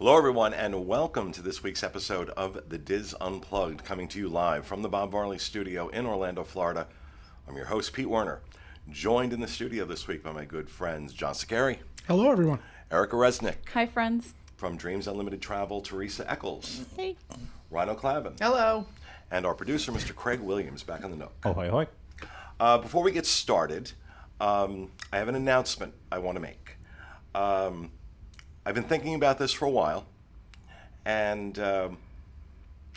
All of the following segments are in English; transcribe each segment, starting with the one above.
Hello, everyone, and welcome to this week's episode of The Diz Unplugged, coming to you live from the Bob Varley studio in Orlando, Florida. I'm your host, Pete Werner, joined in the studio this week by my good friends, John Sicari. Hello, everyone. Erica Resnick. Hi, friends. From Dreams Unlimited Travel, Teresa Eccles. Hey. Rhino Clavin. Hello. And our producer, Mr. Craig Williams, back on the note. Oh, hoy, hoy. Before we get started, I have an announcement I want to make. I've been thinking about this for a while, and I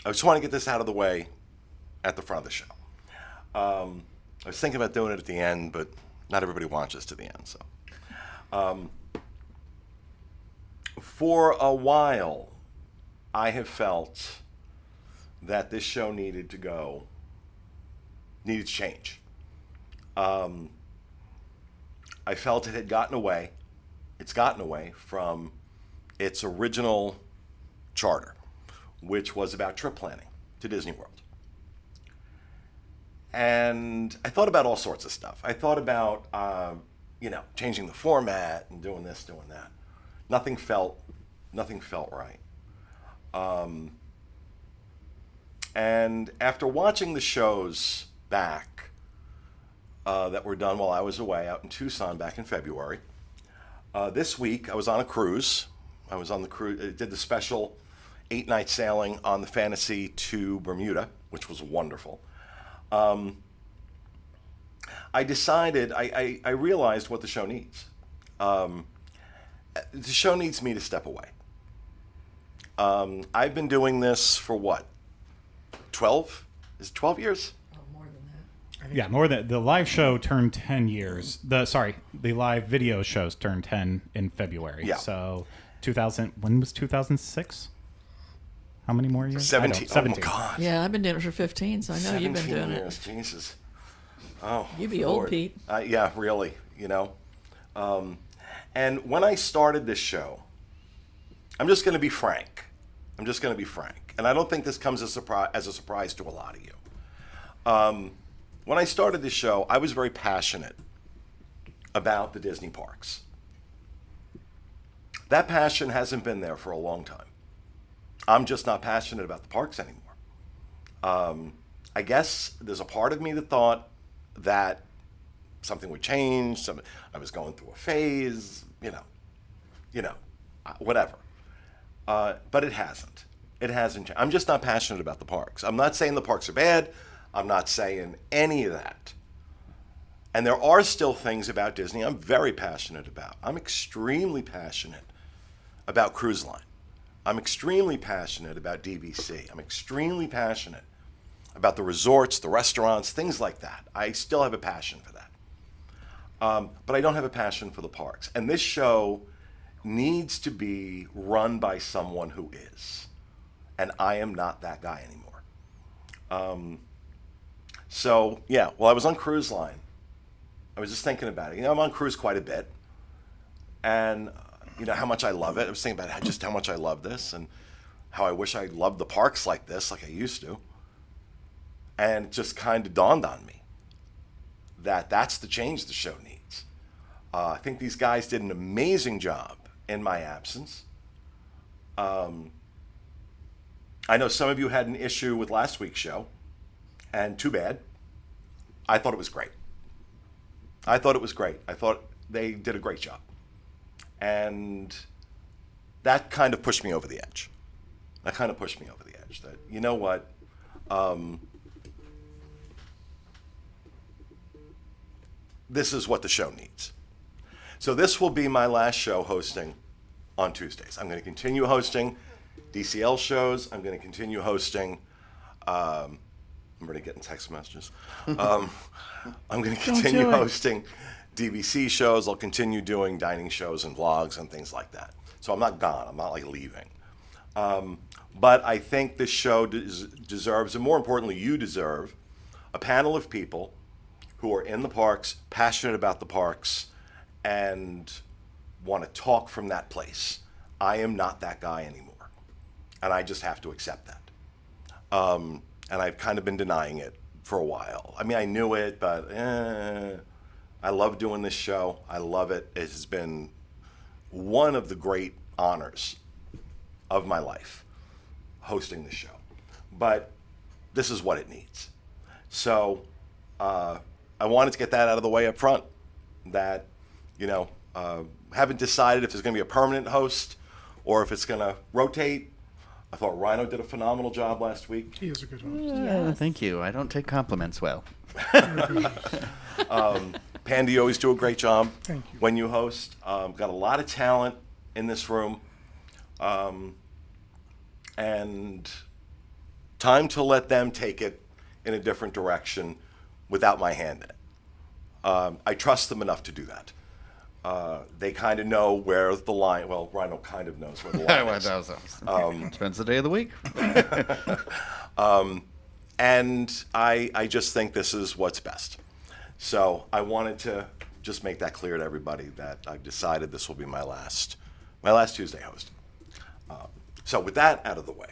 just want to get this out of the way at the front of the show. I was thinking about doing it at the end, but not everybody watches to the end. So, for a while, I have felt that this show needed to change. I felt it had gotten away. It's gotten away from its original charter, which was about trip planning to Disney World. And I thought about all sorts of stuff. I thought about, changing the format and doing this, doing that. Nothing felt right. And after watching the shows back that were done while I was away out in Tucson back in February, this week I was on a cruise. I was on the cruise, did the special 8-night sailing on the Fantasy to Bermuda, which was wonderful. I decided, I realized what the show needs. The show needs me to step away. I've been doing this for what? 12? Is it 12 years? More than that. Yeah, more than the live show turned 10 years. The live video shows turned 10 in February. Yeah. So 2000, when was 2006? How many more years? 17. 17. Oh, my God. Yeah, I've been doing it for 15, so I know you've been 17 doing years. it. Jesus. Oh, You be Lord. old, Pete. Yeah, really, And when I started this show, I'm just going to be frank. And I don't think this comes as a surprise to a lot of you. When I started this show, I was very passionate about the Disney parks. That passion hasn't been there for a long time. I'm just not passionate about the parks anymore. I guess there's a part of me that thought that something would change. I was going through a phase, whatever. But it hasn't. It hasn't changed. I'm just not passionate about the parks. I'm not saying the parks are bad. I'm not saying any of that. And there are still things about Disney I'm very passionate about. I'm extremely passionate about Cruise Line. I'm extremely passionate about DVC. I'm extremely passionate about the resorts, the restaurants, things like that. I still have a passion for that. But I don't have a passion for the parks. And this show needs to be run by someone who is. And I am not that guy anymore. While I was on Cruise Line, I was just thinking about it. I'm on cruise quite a bit. And, how much I love it. I was thinking about just how much I love this and how I wish I loved the parks like this, like I used to. And it just kind of dawned on me that that's the change the show needs. I think these guys did an amazing job in my absence. I know some of you had an issue with last week's show, and too bad. I thought it was great. I thought they did a great job. And that kind of pushed me over the edge. That, you know what? This is what the show needs. So this will be my last show hosting on Tuesdays. I'm going to continue hosting DCL shows. I'm going to continue hosting. I'm already getting text messages. I'm going to continue hosting DVC shows. I'll continue doing dining shows and vlogs and things like that. So I'm not gone. I'm not leaving. But I think this show deserves, and more importantly, you deserve, a panel of people who are in the parks, passionate about the parks, and want to talk from that place. I am not that guy anymore, and I just have to accept that. And I've kind of been denying it for a while. I mean, I knew it, but I love doing this show. I love it. It has been one of the great honors of my life, hosting the show. But this is what it needs. So I wanted to get that out of the way up front, that, haven't decided if there's going to be a permanent host or if it's going to rotate. I thought Rhino did a phenomenal job last week. He is a good host. Yes. Thank you. I don't take compliments well. Pandy, you always do a great job Thank you. when you host. Got a lot of talent in this room. And time to let them take it in a different direction without my hand in it. I trust them enough to do that. They kind of know where the line, well, Rhino kind of knows where the line is. Depends the day of the week. And I just think this is what's best. So I wanted to just make that clear to everybody that I've decided this will be my last Tuesday hosting. So with that out of the way,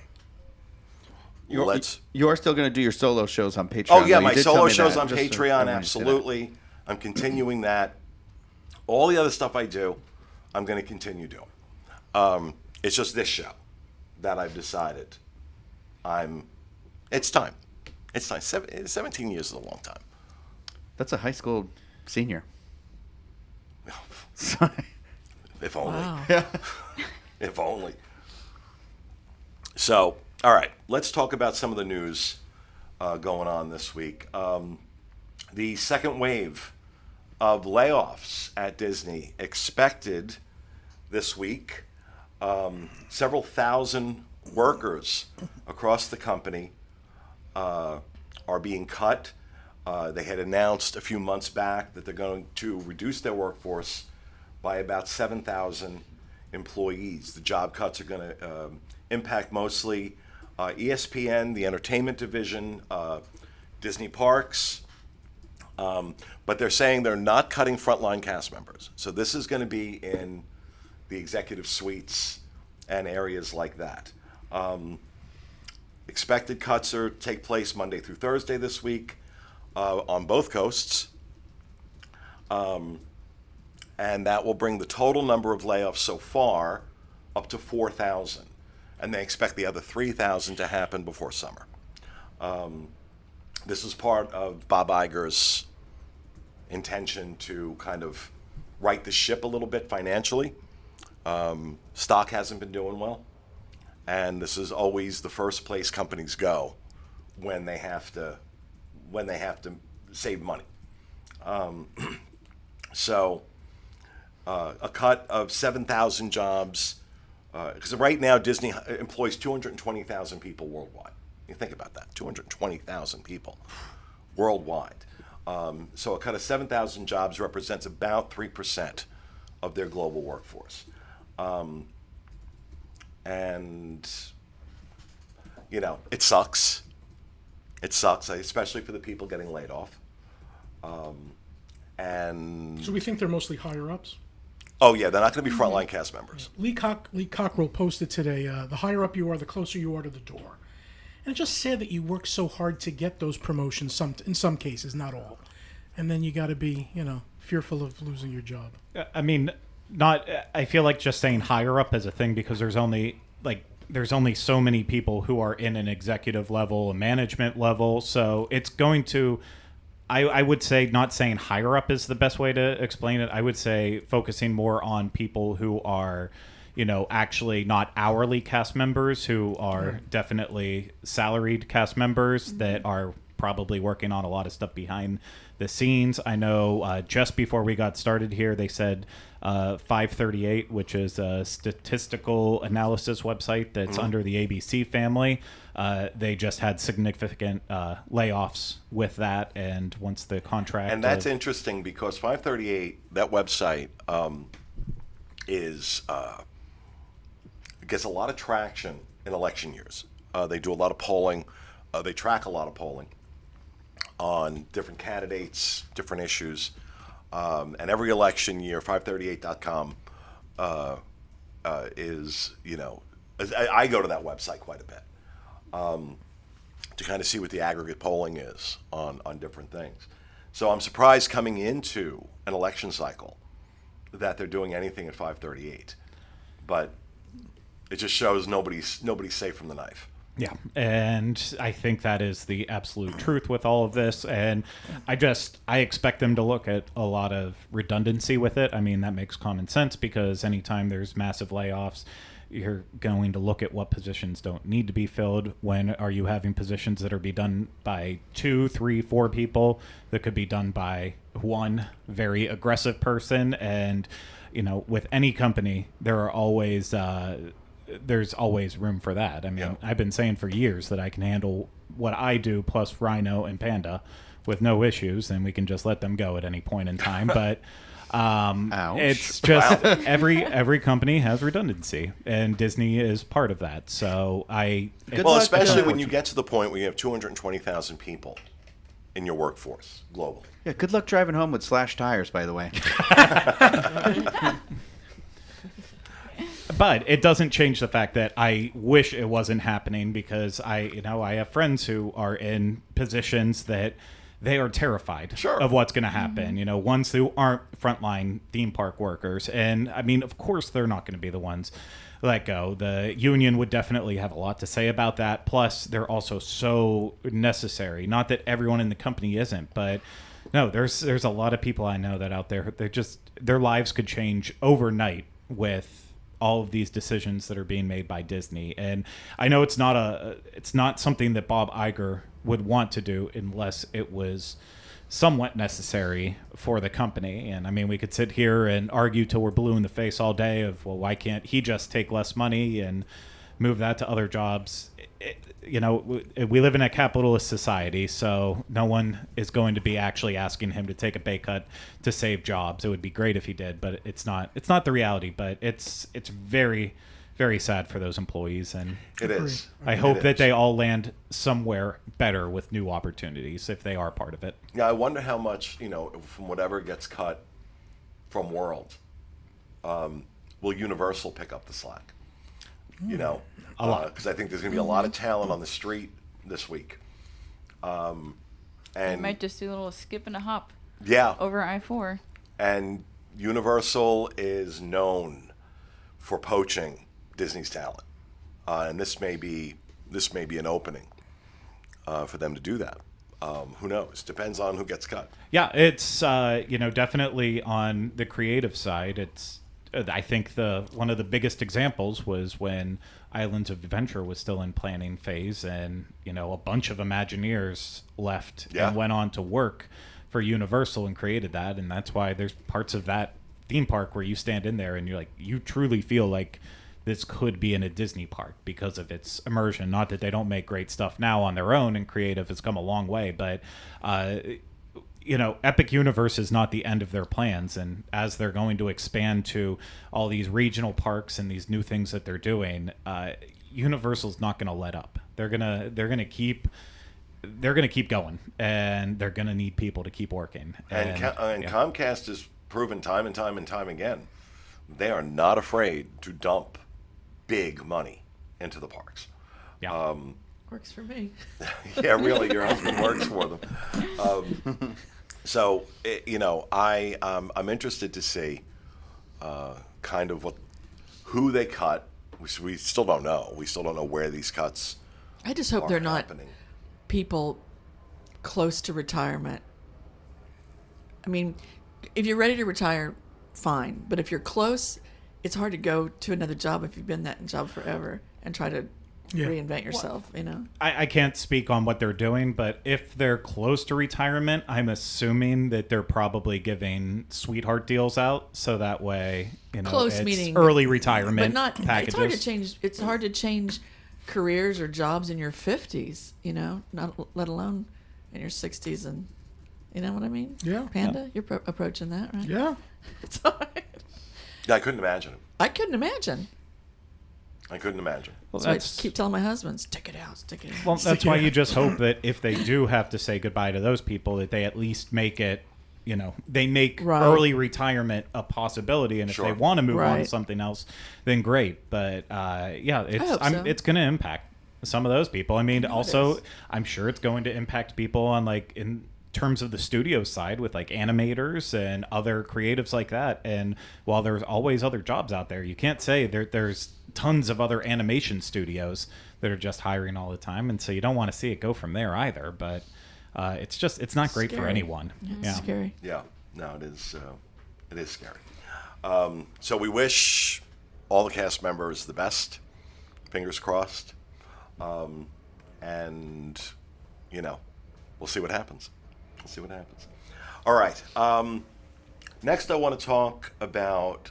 You are still going to do your solo shows on Patreon. oh yeah, though. You my did tell solo me shows that, on just so Patreon, everyone knows that. absolutely. I'm continuing that. All the other stuff I do, I'm going to continue doing. It's just this show that I've decided it's time. It's time. 17 years is a long time. That's a high school senior. If only. Wow. If only. So, all right, let's talk about some of the news going on this week. The second wave of layoffs at Disney expected this week. Several thousand workers across the company are being cut. They had announced a few months back that they're going to reduce their workforce by about 7,000 employees. The job cuts are going to impact mostly ESPN, the entertainment division, Disney Parks, but they're saying they're not cutting frontline cast members. So this is going to be in the executive suites and areas like that. Expected cuts take place Monday through Thursday this week on both coasts. And that will bring the total number of layoffs so far up to 4,000. And they expect the other 3,000 to happen before summer. This is part of Bob Iger's intention to kind of right the ship a little bit financially. Stock hasn't been doing well. And this is always the first place companies go when they have to save money. So a cut of 7,000 jobs, because right now Disney employs 220,000 people worldwide. You think about that, 220,000 people worldwide. So a cut of 7,000 jobs represents about 3% of their global workforce. And, it sucks. It sucks, especially for the people getting laid off. And So we think they're mostly higher ups. oh yeah, they're not going to be frontline cast members. Lee Cockrell posted today, the higher up you are, the closer you are to the door. And it's just sad that you work so hard to get those promotions, in some cases, not all. And then you got to be, fearful of losing your job. I mean, I feel like just saying higher up is a thing because there's only so many people who are in an executive level, a management level. So it's going to, I would say not saying higher up is the best way to explain it. I would say focusing more on people who are, actually not hourly cast members, who are definitely salaried cast members that are probably working on a lot of stuff behind the scenes. I know just before we got started here, they said 538, which is a statistical analysis website that's under the ABC family. They just had significant layoffs with that, and once the contract... And that's interesting because 538, that website, gets a lot of traction in election years. They do a lot of polling. They track a lot of polling on different candidates, different issues. And every election year, 538.com is, I go to that website quite a bit to kind of see what the aggregate polling is on different things. So I'm surprised coming into an election cycle that they're doing anything at 538. But It just shows nobody's safe from the knife. Yeah, and I think that is the absolute truth with all of this. And I expect them to look at a lot of redundancy with it. I mean, that makes common sense because anytime there's massive layoffs, you're going to look at what positions don't need to be filled. When are you having positions that are be done by 2, 3, 4 people that could be done by one very aggressive person? And, with any company, there's always room for that. I mean, Yeah. I've been saying for years that I can handle what I do plus Rhino and Panda with no issues, and we can just let them go at any point in time. But Ouch. it's just every company has redundancy, and Disney is part of that. So Well, especially when you get to the point where you have 220,000 people in your workforce globally. Yeah, good luck driving home with slashed tires, by the way. But it doesn't change the fact that I wish it wasn't happening because I have friends who are in positions that they are terrified Sure. of what's going to happen. Ones who aren't frontline theme park workers. And I mean, of course, they're not going to be the ones let go. The union would definitely have a lot to say about that. Plus, they're also so necessary. Not that everyone in the company isn't, but no, there's a lot of people I know that out there, their lives could change overnight with all of these decisions that are being made by Disney. And I know it's not something that Bob Iger would want to do unless it was somewhat necessary for the company. And I mean, we could sit here and argue till we're blue in the face all day of, well, why can't he just take less money and move that to other jobs? We live in a capitalist society, so no one is going to be actually asking him to take a pay cut to save jobs. It would be great if he did, but it's not the reality. But it's very, very sad for those employees, and It is. I hope It that is. they all land somewhere better with new opportunities if they are part of it. Yeah, I wonder how much, from whatever gets cut from World, will Universal pick up the slack? A lot. Because I think there's going to be a lot of talent on the street this week. I And might just do a little skip and a hop yeah, over I-4. and Universal is known for poaching Disney's talent, and this may be an opening for them to do that. Who knows? Depends on who gets cut. Yeah, it's definitely on the creative side. It's I think one of the biggest examples was when Islands of Adventure was still in planning phase, and a bunch of Imagineers left Yeah. and went on to work for Universal and created that, and that's why there's parts of that theme park where you stand in there and you truly feel like this could be in a Disney park because of its immersion. Not that they don't make great stuff now on their own, and creative has come a long way, but Epic Universe is not the end of their plans, and as they're going to expand to all these regional parks and these new things that they're doing, Universal's not going to let up. They're gonna keep going, and they're gonna need people to keep working. And yeah. Comcast has proven time and time and time again, they are not afraid to dump big money into the parks. Yeah. Works for me. Yeah, really, your husband works for them. So, I'm interested to see kind of who they cut. We still don't know. We still don't know where these cuts I just hope are they're not happening. people close to retirement. I mean, if you're ready to retire, fine. But if you're close, it's hard to go to another job if you've been that job forever and try to Yeah. reinvent yourself, I can't speak on what they're doing, but if they're close to retirement, I'm assuming that they're probably giving sweetheart deals out, so that way, Close it's meaning early retirement but not packages. it's hard to change careers or jobs in your 50s, not let alone in your 60s, and you know what I mean? Yeah. Panda, you're approaching that, right? Yeah. It's hard. Yeah, I couldn't imagine it. I couldn't imagine. I couldn't imagine. Well, So I just keep telling my husband, stick it out, stick it out. Well, that's why you just hope that if they do have to say goodbye to those people, that they at least make it, they make Right. early retirement a possibility. And if Sure. they want to move on to Right. something else, then great. But hope so. it's going to impact some of those people. I mean, know it also, is. I'm sure it's going to impact people on in terms of the studio side with like animators and other creatives like that. And while there's always other jobs out there, you can't say there's tons of other animation studios that are just hiring all the time. And so you don't want to see it go from there either. But it's not great for Scary. anyone. It's scary. Yeah, no, it is scary. So we wish all the cast members the best. Fingers crossed. And, we'll see what happens. All right. Next, I want to talk about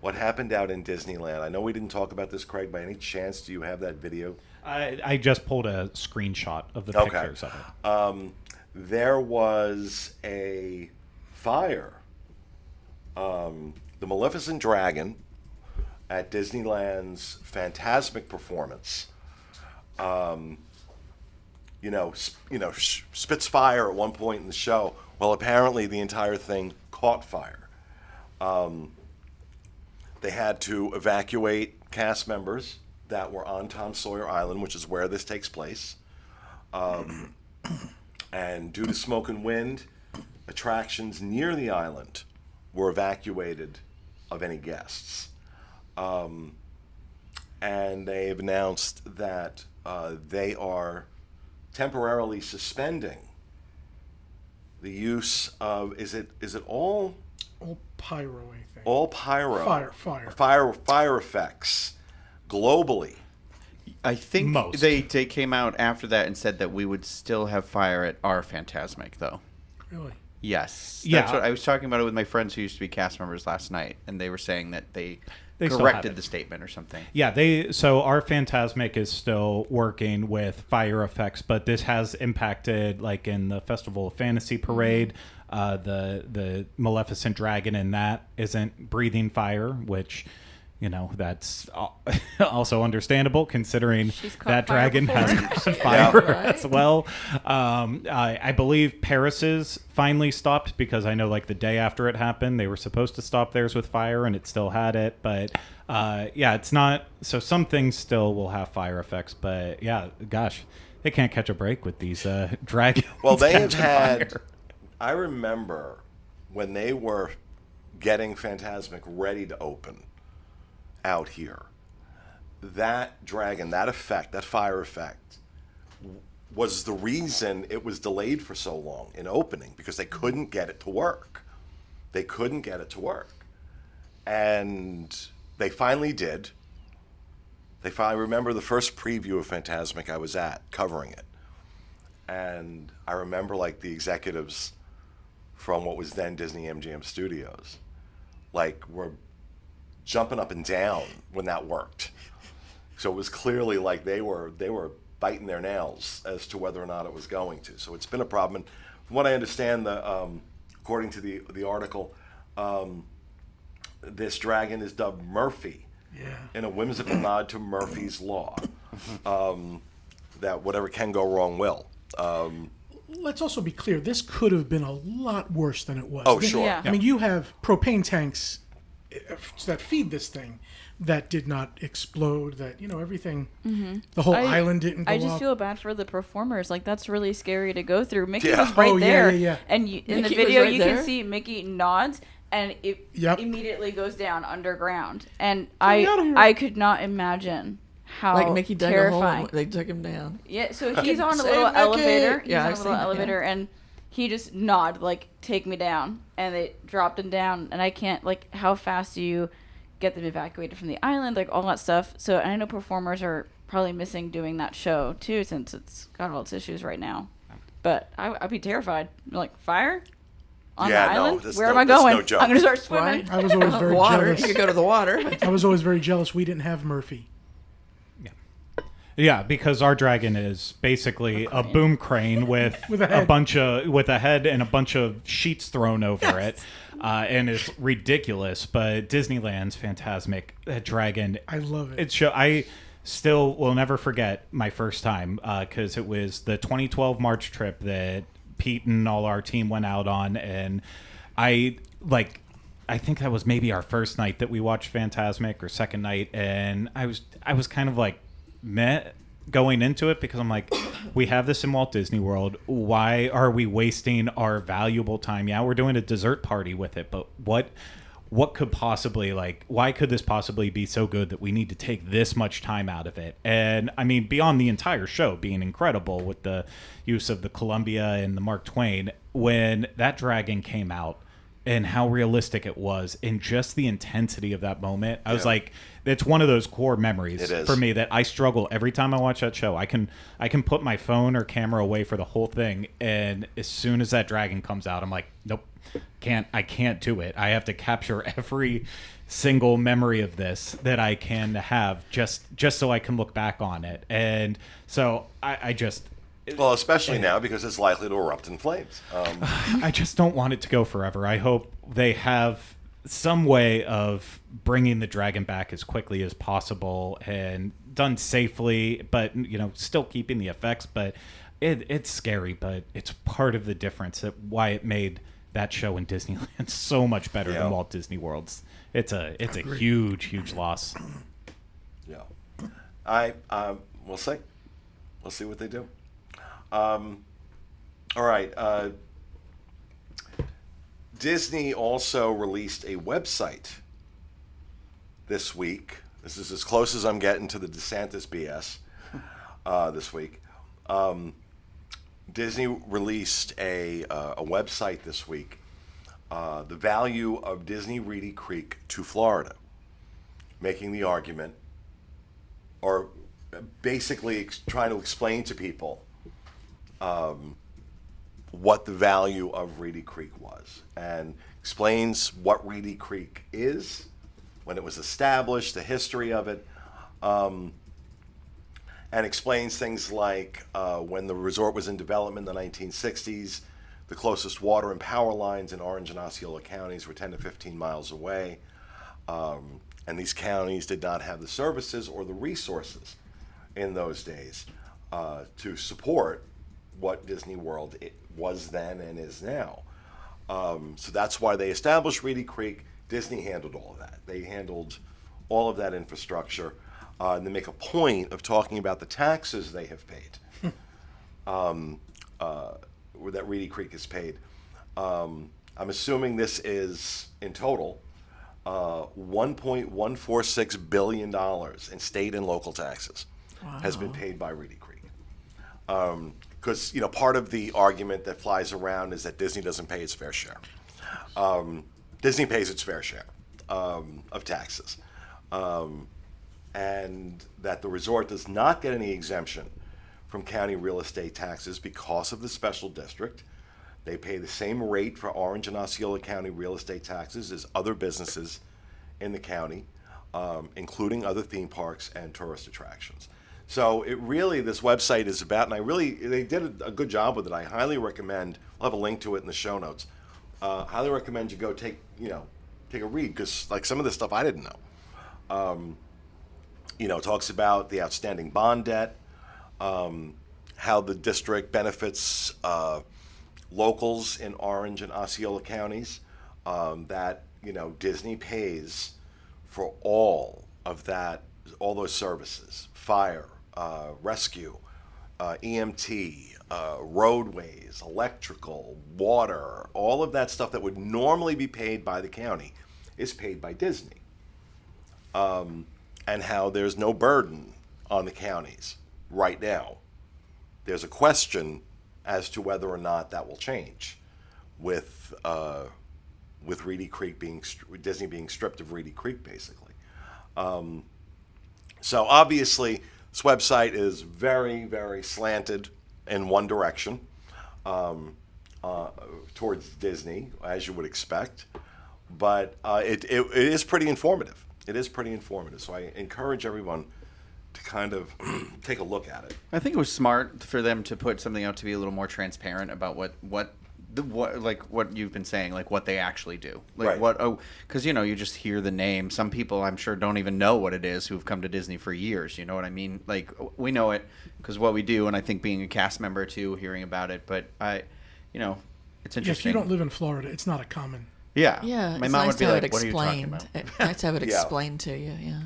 what happened out in Disneyland. I know we didn't talk about this, Craig. By any chance, do you have that video? I just pulled a screenshot of the Okay. pictures of it. There was a fire. The Maleficent dragon at Disneyland's Fantasmic performance, spits fire at one point in the show. Well, apparently the entire thing caught fire. They had to evacuate cast members that were on Tom Sawyer Island, which is where this takes place. And due to smoke and wind, attractions near the island were evacuated of any guests. And they've announced that they are temporarily suspending the use of, is it all pyro, I think. all pyro Fire. effects globally? I think Most. they came out after that and said that we would still have fire at our Fantasmic, though. Really? Yes. Yeah. That's what I was talking about it with my friends who used to be cast members last night, and they were saying that they still have corrected it. the statement or something. Yeah, so our Fantasmic is still working with fire effects, but this has impacted, like in the Festival of Fantasy Parade, the Maleficent dragon in that isn't breathing fire, which, that's also understandable considering She's caught that fire dragon before. has caught fire as well. I believe Paris's finally stopped because I know like the day after it happened, they were supposed to stop theirs with fire and it still had it. But it's not. So some things still will have fire effects. But yeah, gosh, they can't catch a break with these dragons. Well, they have catching had. fire. I remember when they were getting Fantasmic ready to open out here. That dragon, that effect, that fire effect, was the reason it was delayed for so long in opening, because they couldn't get it to work. And they finally did. I remember the first preview of Fantasmic I was at, covering it. And I remember like the executives from what was then Disney MGM Studios, like were jumping up and down when that worked. So it was clearly like they were biting their nails as to whether or not it was going to. So it's been a problem. And from what I understand, according to the article, this dragon is dubbed Murphy, in a whimsical nod to Murphy's Law, that whatever can go wrong will. Let's also be clear. This could have been a lot worse than it was. Oh, sure. Yeah. I mean, you have propane tanks that feed this thing that did not explode. That everything. The whole island didn't go I just up. feel bad for the performers. Like, that's really scary to go through. Mickey Yeah. was right Oh, yeah, there. yeah. And in the Mickey was video, right you there? can see Mickey nods, and it Yep. immediately goes down underground. And me out of here. I could not imagine how Like Mickey dug a terrifying. hole, they took him down. Yeah, so he's on a Save little Mickey! elevator. He's Yeah, on I've a little seen it, elevator, and he just nodded, like, take me down. And they dropped him down. And I can't, like, how fast do you get them evacuated from the island? Like, all that stuff. So I know performers are probably missing doing that show, too, since it's got all its issues right now. But I'd be terrified. Like, fire? On Yeah, the no, island? that's Where no- am I that's going? no joke. I'm going to start swimming. Right? I was always very Water. jealous. You could go to the water. I was always very jealous we didn't have Murphy. Yeah, because our dragon is basically a boom crane with, With a head. with a head and a bunch of sheets thrown over it, and it's ridiculous. But Disneyland's Fantasmic, that dragon, I love it. I still will never forget my first time, because it was the 2012 March trip that Pete and all our team went out on, and I think that was maybe our first night that we watched Fantasmic, or second night, and I was kind of like meh going into it because I'm like, we have this in Walt Disney World. Why are we wasting our valuable time? Yeah, we're doing a dessert party with it, but what could possibly, like, why could this possibly be so good that we need to take this much time out of it? And I mean, beyond the entire show being incredible with the use of the Columbia and the Mark Twain, when that dragon came out and how realistic it was and just the intensity of that moment, I was like, it's one of those core memories for me that I struggle every time I watch that show. I can put my phone or camera away for the whole thing, and as soon as that dragon comes out, I'm like, nope, I can't do it. I have to capture every single memory of this that I can have just so I can look back on it. And so I just... Well, especially now because it's likely to erupt in flames. I just don't want it to go forever. I hope they have some way of bringing the dragon back as quickly as possible and done safely, but still keeping the effects. But it's scary, but it's part of the difference of why it made that show in Disneyland so much better than Walt Disney World's. It's a huge loss. Yeah, we'll see. We'll see what they do. All right. Disney also released a website this week. This is as close as I'm getting to the DeSantis BS this week. Disney released a website this week, the value of Disney Reedy Creek to Florida, making the argument, or basically trying to explain to people what the value of Reedy Creek was, and explains what Reedy Creek is, when it was established, the history of it, and explains things like when the resort was in development in the 1960s, the closest water and power lines in Orange and Osceola counties were 10 to 15 miles away, and these counties did not have the services or the resources in those days to support what Disney World was then and is now. So that's why they established Reedy Creek. Disney handled all of that. They handled all of that infrastructure. And they make a point of talking about the taxes they have paid, that Reedy Creek has paid. I'm assuming this is, in total, $1.146 billion in state and local taxes has been paid by Reedy Creek. Because part of the argument that flies around is that Disney doesn't pay its fair share. Disney pays its fair share of taxes, and that the resort does not get any exemption from county real estate taxes because of the special district. They pay the same rate for Orange and Osceola County real estate taxes as other businesses in the county, including other theme parks and tourist attractions. So this website is about, and they did a good job with it. I highly recommend, I'll have a link to it in the show notes. Highly recommend you go take a read, because like some of this stuff I didn't know. It talks about the outstanding bond debt, how the district benefits locals in Orange and Osceola counties, that Disney pays for all of that, all those services, fire, rescue, EMT, roadways, electrical, water, all of that stuff that would normally be paid by the county is paid by Disney. And how there's no burden on the counties right now. There's a question as to whether or not that will change with Reedy Creek Disney being stripped of Reedy Creek, basically. So obviously, this website is very, very slanted in one direction, towards Disney, as you would expect. But it is pretty informative. It is pretty informative. So I encourage everyone to kind of take a look at it. I think it was smart for them to put something out to be a little more transparent about what you've been saying, like what they actually do, like right. Because you just hear the name. Some people I'm sure don't even know what it is who've come to Disney for years. You know what I mean? Like we know it because what we do, and I think being a cast member too, hearing about it. But it's interesting. If you don't live in Florida, it's not a common. Yeah. Yeah, My it's mom nice would be to have like, it "What are you talking explained. about?" Nice to have it explained to you. Yeah.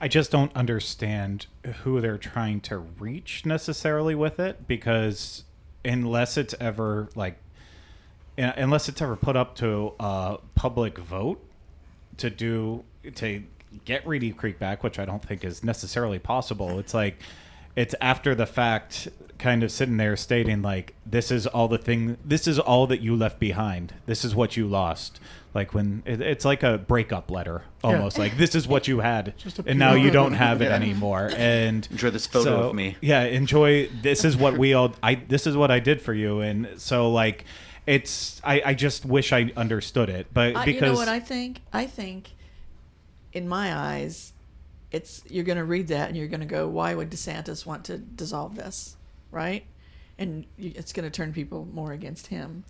I just don't understand who they're trying to reach necessarily with it, because unless it's ever put up to a public vote to get Reedy Creek back, which I don't think is necessarily possible. It's like it's after the fact, kind of sitting there stating like, this is all that you left behind. This is what you lost. Like when it's like a breakup letter almost. Like, this is what you had, and now you don't have it anymore. And enjoy this photo of me. Yeah, enjoy. This is what this is what I did for you. And so like, I just wish I understood it, but because you know what I think? I think, in my eyes, you're going to read that and you're going to go, why would DeSantis want to dissolve this, right? And it's going to turn people more against him.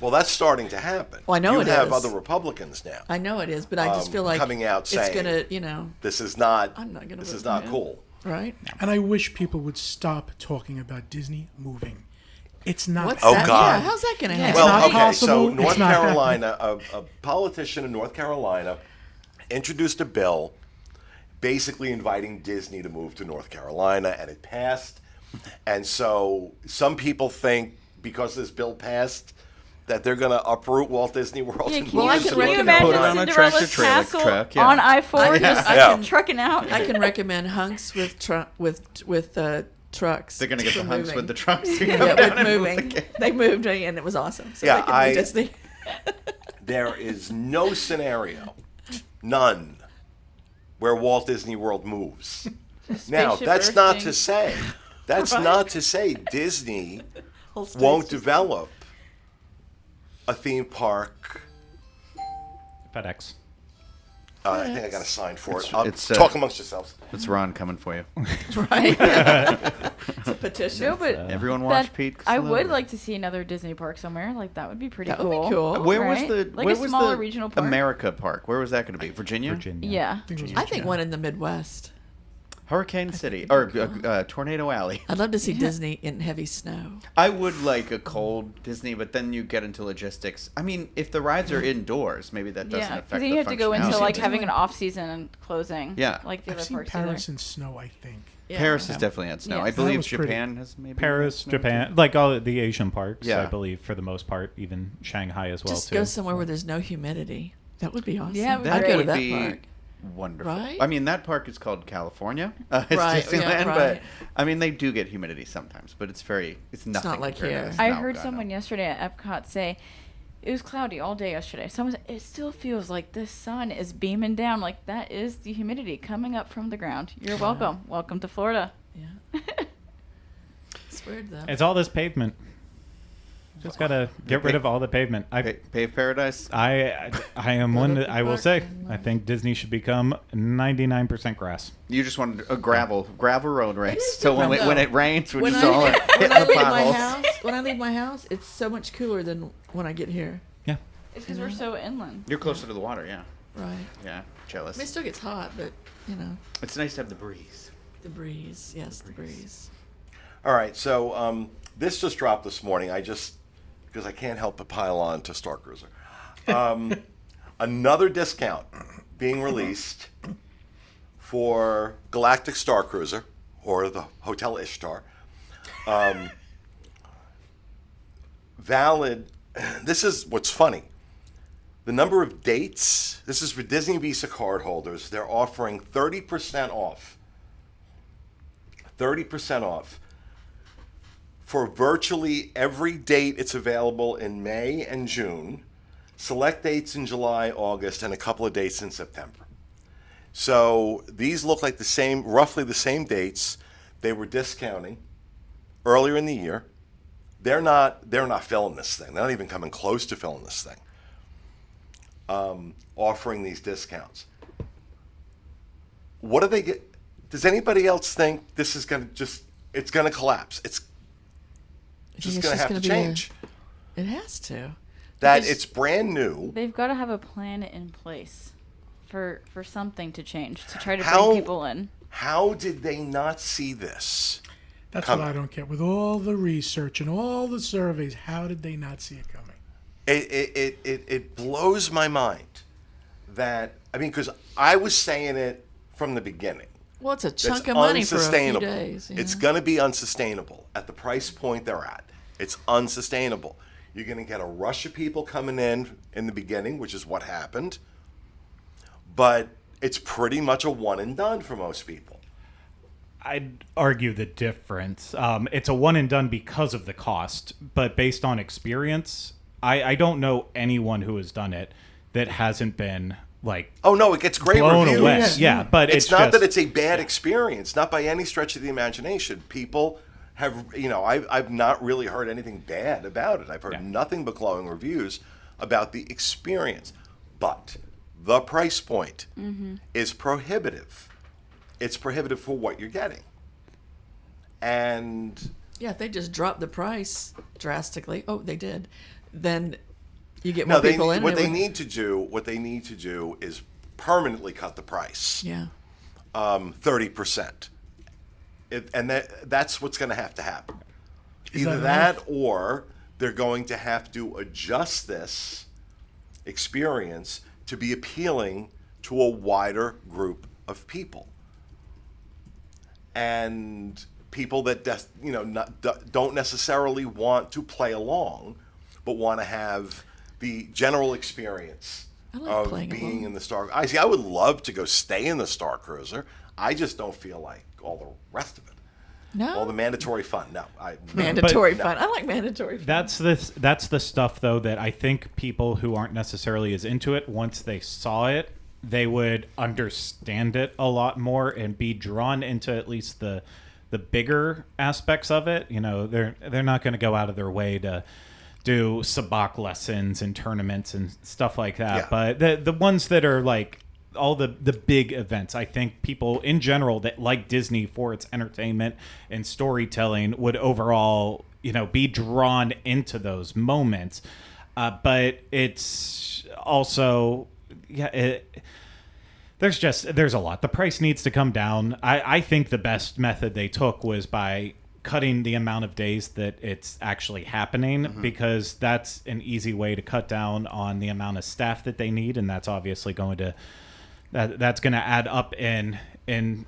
Well, that's starting to happen. Well, I know it You have is. other Republicans now. I know it is, but I just feel like coming out it's saying, going to, this is not. I'm not gonna This vote is for not him. cool. right? And I wish people would stop talking about Disney moving. It's not. What's Oh, that? God. Yeah, how's that going to It's happen? not Well, okay, possible. so It's North not Carolina, a politician in North Carolina introduced a bill basically inviting Disney to move to North Carolina, and it passed. And so some people think because this bill passed that they're going to uproot Walt Disney World. Yeah, and can, move Well, I it you, to can can you North imagine Put it on a tractor Cinderella's trailer castle truck, yeah. on I-4 just Yeah. trucking out? I can recommend hunks with trucks. They're gonna get for the hunks moving. with the trucks. To come Yeah, down with and move moving. again. They moved and it was awesome. So Yeah, they can move Disney. There is no scenario, none, where Walt Disney World moves. Now, Spaceship that's Earth not thing. to say, Disney Whole state's won't just- develop a theme park. FedEx. I think I got a sign for it. It's, Talk amongst yourselves. It's Ron coming for you. Right. It's a petition. No, but Everyone watch that, Pete. I would Celebrity. like to see another Disney park somewhere. Like that would be pretty That would cool. be cool. Where was right? the Like where a was smaller the regional park? America Park? Where was that going to be? Virginia? Virginia. Yeah. I think one in the Midwest. Hurricane City or Tornado Alley. I'd love to see Disney in heavy snow. I would like a cold Disney, but then you get into logistics. I mean, if the rides are indoors, maybe that doesn't Yeah, affect because then the you have to go into functionality. like having an off season and closing. Yeah. like the I've other seen parks. Paris in snow, I think. Yeah. Paris has definitely had snow. Yeah. I That believe was pretty. Japan has maybe Paris, had snow, Japan, too. like all the Asian parks, Yeah. I believe, for the most part, even Shanghai as well, Just too. go somewhere where there's no humidity. That would be awesome. Yeah, it would I'd be go to would that be park. wonderful. Right? I mean, that park is called California. It's Right, Disneyland, yeah, but right. I mean, they do get humidity sometimes, but it's nothing. not like compared to here. this. I No, heard God, someone no. yesterday at Epcot say it was cloudy all day yesterday. Someone said it still feels like the sun is beaming down. Like that is the humidity coming up from the ground. You're welcome. Welcome to Florida. Yeah. It's weird though. It's all this pavement. Just gotta get rid of all the pavement. Pave Paradise. I am one that I will say. I think Disney should become 99% grass. You just wanted a gravel road race. So when it rains, we're when just all I hitting the leave my potholes. house, when I leave my house, it's so much cooler than when I get here. Yeah. It's because we're so inland. You're closer to the water, yeah. Right. Yeah, jealous. I mean, it still gets hot, but you know, It's nice to have the breeze. the breeze. Yes, the breeze. All right, so this just dropped this morning. Because I can't help but pile on to Star Cruiser. Another discount being released for Galactic Star Cruiser, or the Hotel Ishtar. Valid, this is what's funny. The number of dates, this is for Disney Visa card holders, they're offering 30% off. 30% off. For virtually every date, it's available in May and June, select dates in July, August, and a couple of dates in September. So these look like roughly the same dates they were discounting earlier in the year. They're not filling this thing. They're not even coming close to filling this thing. Offering these discounts. What do they get? Does anybody else think this is it's going to collapse? It's just going to have to change. It has to. That Because- it's brand new. They've got to have a plan in place for something to change to try to How- bring people in. How did they not see this? That's coming? what I don't get. With all the research and all the surveys, how did they not see it coming? It blows my mind that, because I was saying it from the beginning. Well, it's a That's chunk of money for a few unsustainable. days. you It's know? going to be unsustainable at the price point they're at. It's unsustainable. You're going to get a rush of people coming in the beginning, which is what happened. But it's pretty much a one and done for most people. I'd argue the difference. It's a one and done because of the cost, but based on experience, I don't know anyone who has done it that hasn't been like Oh no, it gets great blown reviews. away. Yeah. Yeah, but It's not just, that it's a bad experience, not by any stretch of the imagination. People have, I've not really heard anything bad about it. I've heard Yeah. nothing but glowing reviews about the experience. But the price point is prohibitive. It's prohibitive for what you're getting. And Yeah, if they just drop the price drastically, they did, then you get no, more people in. what and it they would- need to do is permanently cut the price. Yeah. 30%. And that's what's going to happen. Is Either that that or they're going to have to adjust this experience to be appealing to a wider group of people. And people that don't necessarily want to play along, but want to have the general experience I like of playing being along. in the Star. I would love to go stay in the Star Cruiser. I just don't feel like all the rest of it. No. All the mandatory fun. No, mandatory But- fun. I like mandatory fun. That's the stuff though that I think people who aren't necessarily as into it, once they saw it, they would understand it a lot more and be drawn into at least the bigger aspects of it. They're not going to go out of their way to do sabacc lessons and tournaments and stuff like that. Yeah. But the ones that are like all the big events, I think people in general that like Disney for its entertainment and storytelling would overall, be drawn into those moments. But it's also, there's a lot. The price needs to come down. I think the best method they took was by cutting the amount of days that it's actually happening, because that's an easy way to cut down on the amount of staff that they need, and that's obviously going to that's going to add up in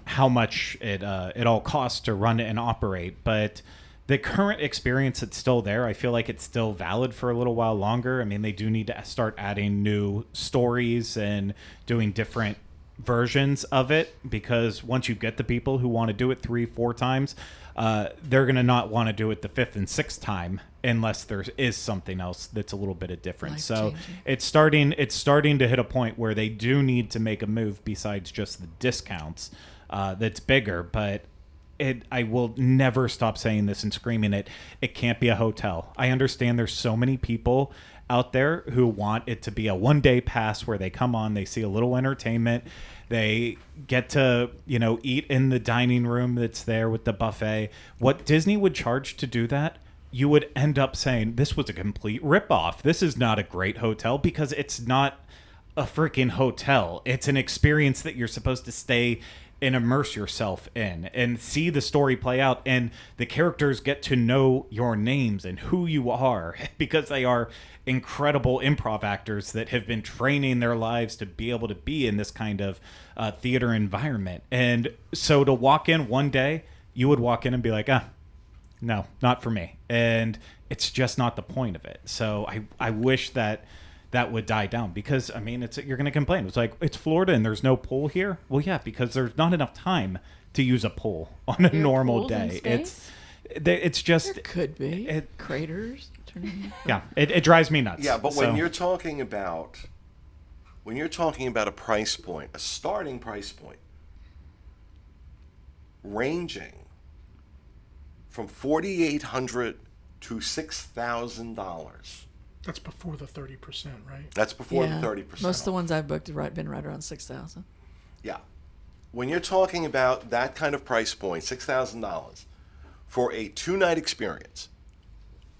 how much it all costs to run and operate. But the current experience that's still there, I feel like it's still valid for a little while longer. I mean, they do need to start adding new stories and doing different versions of it, because once you get the people who want to do it 3-4 times, they're going to not want to do it the 5th and 6th time unless there is something else that's a little bit of different. So Life-changing. it's starting to hit a point where they do need to make a move besides just the discounts that's bigger. But I will never stop saying this and screaming it. It can't be a hotel. I understand there's so many people out there who want it to be a one-day pass where they come on, they see a little entertainment, they get to, eat in the dining room that's there with the buffet. What Disney would charge to do that, you would end up saying, this was a complete ripoff. This is not a great hotel, because it's not a freaking hotel. It's an experience that you're supposed to stay and immerse yourself in and see the story play out, and the characters get to know your names and who you are, because they are incredible improv actors that have been training their lives to be able to be in this kind of theater environment. And so to walk in one day, you would walk in and be like, no, not for me. And it's just not the point of it. So I wish that would die down, because you're going to complain. It's like, it's Florida and there's no pool here. Well, yeah, because there's not enough time to use a pool on a Your normal pool's in day. space? It's just, There could be it- craters. yeah, it drives me nuts. Yeah, but So- when you're talking about a price point, a starting price point, ranging from $4,800 to $6,000. That's before the 30%, right? That's before Yeah. the 30%. Most of the off. ones I've booked have been right around 6,000. Yeah. When you're talking about that kind of price point, $6,000 for a 2-night experience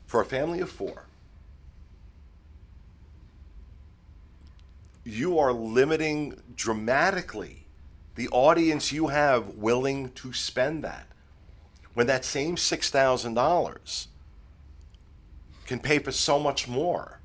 for a family of 4, you are limiting dramatically the audience you have willing to spend that. When that same $6,000 can pay for so much more.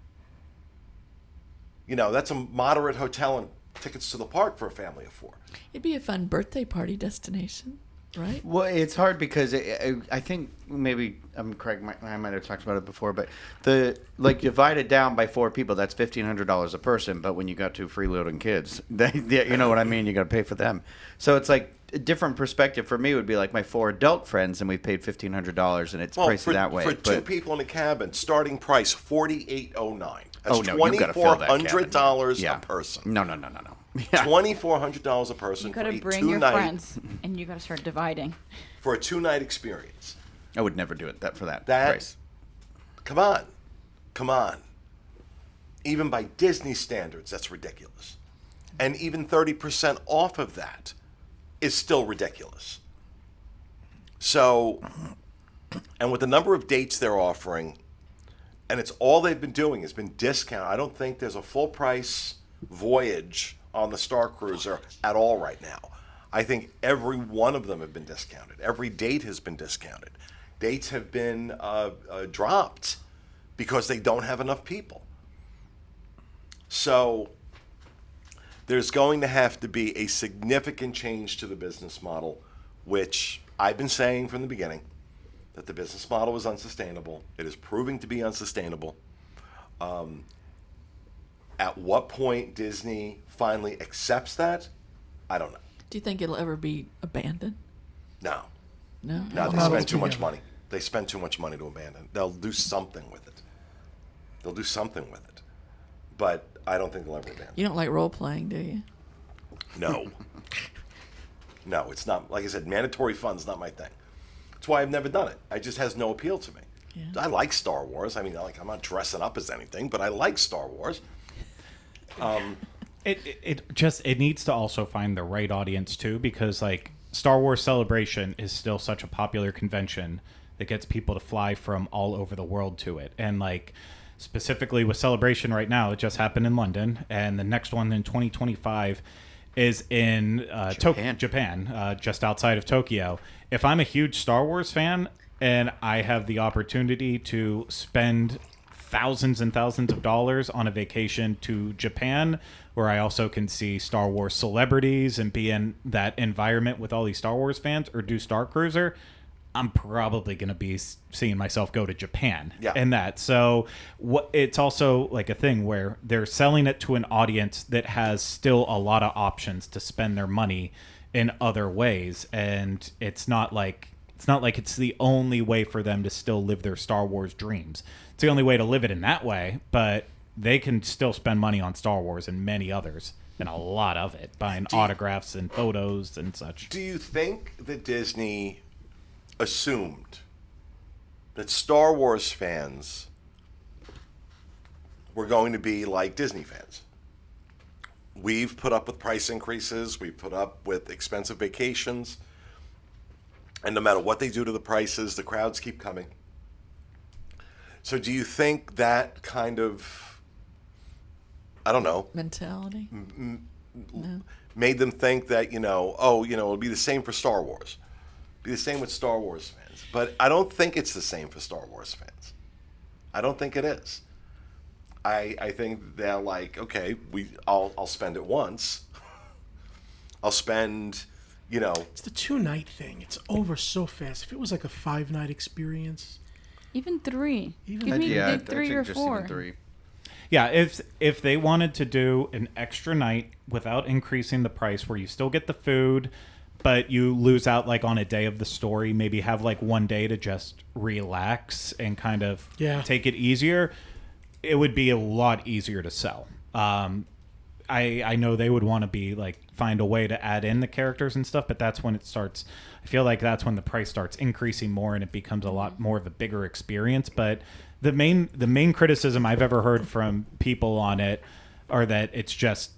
That's a moderate hotel in tickets to the park for a family of 4. It'd be a fun birthday party destination, right? Well, it's hard because I think maybe Craig. I might have talked about it before, but divided down by 4 people, that's $1,500 a person. But when you got 2 freeloading kids, you know what I mean. You got to pay for them. So it's like a different perspective for me would be like my 4 adult friends, and we paid $1,500, and it's pricey that way. For 2 people in a cabin, starting price $4,809. That's Oh, no, you gotta fill that cabin, $2,400 yeah. a person. No. Yeah. $2,400 a person You for gotta a bring your 2-night friends, and you gotta start dividing. for a 2-night experience. I would never do it for that That price. come on. Even by Disney standards, that's ridiculous. And even 30% off of that is still ridiculous. So, and with the number of dates they're offering, and it's all they've been doing has been discount. I don't think there's a full price voyage on the Star Cruiser at all right now. I think every one of them have been discounted. Every date has been discounted. Dates have been dropped because they don't have enough people. So there's going to have to be a significant change to the business model, which I've been saying from the beginning, that the business model is unsustainable. It is proving to be unsustainable. At what point Disney finally accepts that, I don't know. Do you think it'll ever be abandoned? No. No. No, they Not spend too much altogether. money. They spend too much money to abandon. They'll do something with it. But I don't think they'll ever abandon it. You don't like role playing, do you? No. No, it's not. Like I said, mandatory fun's not my thing. That's why I've never done it. It just has no appeal to me. Yeah. I like Star Wars. I mean, I'm not dressing up as anything, but I like Star Wars. It needs to also find the right audience too, because like Star Wars Celebration is still such a popular convention that gets people to fly from all over the world to it. And like specifically with Celebration right now, it just happened in London, and the next one in 2025 is in Japan, just outside of Tokyo. If I'm a huge Star Wars fan and I have the opportunity to spend thousands and thousands of dollars on a vacation to Japan, where I also can see Star Wars celebrities and be in that environment with all these Star Wars fans, or do Star Cruiser, I'm probably going to be seeing myself go to Japan. Yeah. And that. So it's also like a thing where they're selling it to an audience that has still a lot of options to spend their money in other ways. And it's not like it's the only way for them to still live their Star Wars dreams. It's the only way to live it in that way, but they can still spend money on Star Wars and many others, and a lot of it, buying autographs and photos and such. Do you think that Disney assumed that Star Wars fans were going to be like Disney fans? We've put up with price increases. We've put up with expensive vacations. And no matter what they do to the prices, the crowds keep coming. So do you think that kind of, I don't know, Mentality? No. made them think that, it'll be the same for Star Wars? Be the same with Star Wars fans. But I don't think it's the same for Star Wars fans. I don't think it is. I think they're like, okay, I'll spend it once. I'll spend, It's the 2-night thing. It's over so fast. If it was like a 5-night experience, Even 3. Even- Give me Yeah, like 3 or 4. Even 3. Yeah, if they wanted to do an extra night without increasing the price, where you still get the food, but you lose out like on a day of the story, maybe have like one day to just relax and kind of take it easier, it would be a lot easier to sell. I know they would want to be like find a way to add in the characters and stuff, but that's when it starts. I feel like that's when the price starts increasing more and it becomes a lot more of a bigger experience. But the main criticism I've ever heard from people on it are that it's just,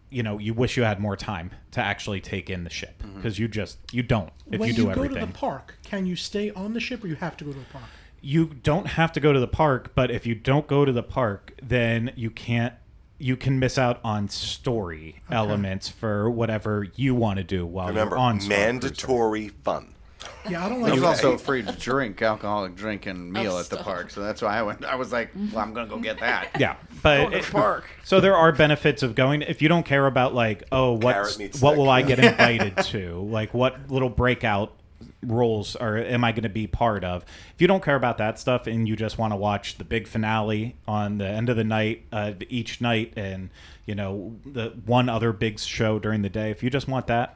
you wish you had more time to actually take in the ship, because you don't if when you do go everything. to the park, can you stay on the ship or you have to go to the park? You don't have to go to the park, but if you don't go to the park, then you can miss out on story elements for whatever you want to do while Remember, you're on Star mandatory fun. Yeah, I don't like There's it. also a free drink, alcoholic drink and meal at the stop. park, so that's why I went. I was like, well, I'm gonna go get that. Yeah, but so there are benefits of going. If you don't care about like, oh, Carrot meat what stick. will I get invited to? Like, what little breakout roles or am I going to be part of? If you don't care about that stuff and you just want to watch the big finale on the end of the night, each night, and the one other big show during the day, if you just want that,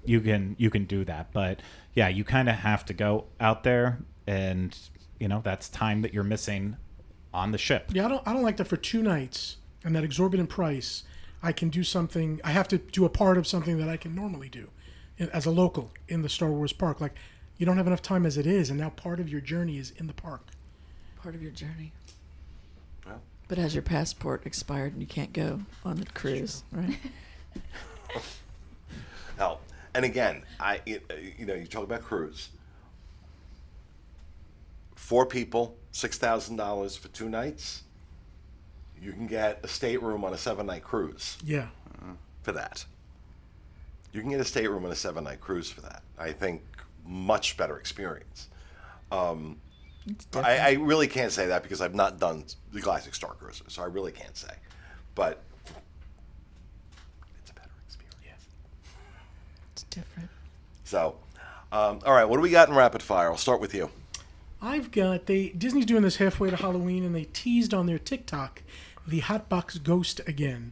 you can do that. But yeah, you kind of have to go out there, and that's time that you're missing on the ship. Yeah, I don't like that for 2 nights and that exorbitant price. I can do something. I have to do a part of something that I can normally do as a local in the Star Wars park. Like, you don't have enough time as it is, and now part of your journey is in the park. Part of your journey. Well. But has your passport expired and you can't go on the cruise, right? Now, and again, you talk about cruise. 4 people, $6,000 for 2 nights. You can get a stateroom on a 7-night cruise Yeah. for that. You can get a stateroom on a 7-night cruise for that. I think much better experience. I really can't say that because I've not done the Galactic Star Cruiser, so I really can't say. But it's a better experience. It's different. So, all right, what do we got in rapid fire? I'll start with you. I've got Disney's doing this halfway to Halloween, and they teased on their TikTok the Hotbox Ghost again.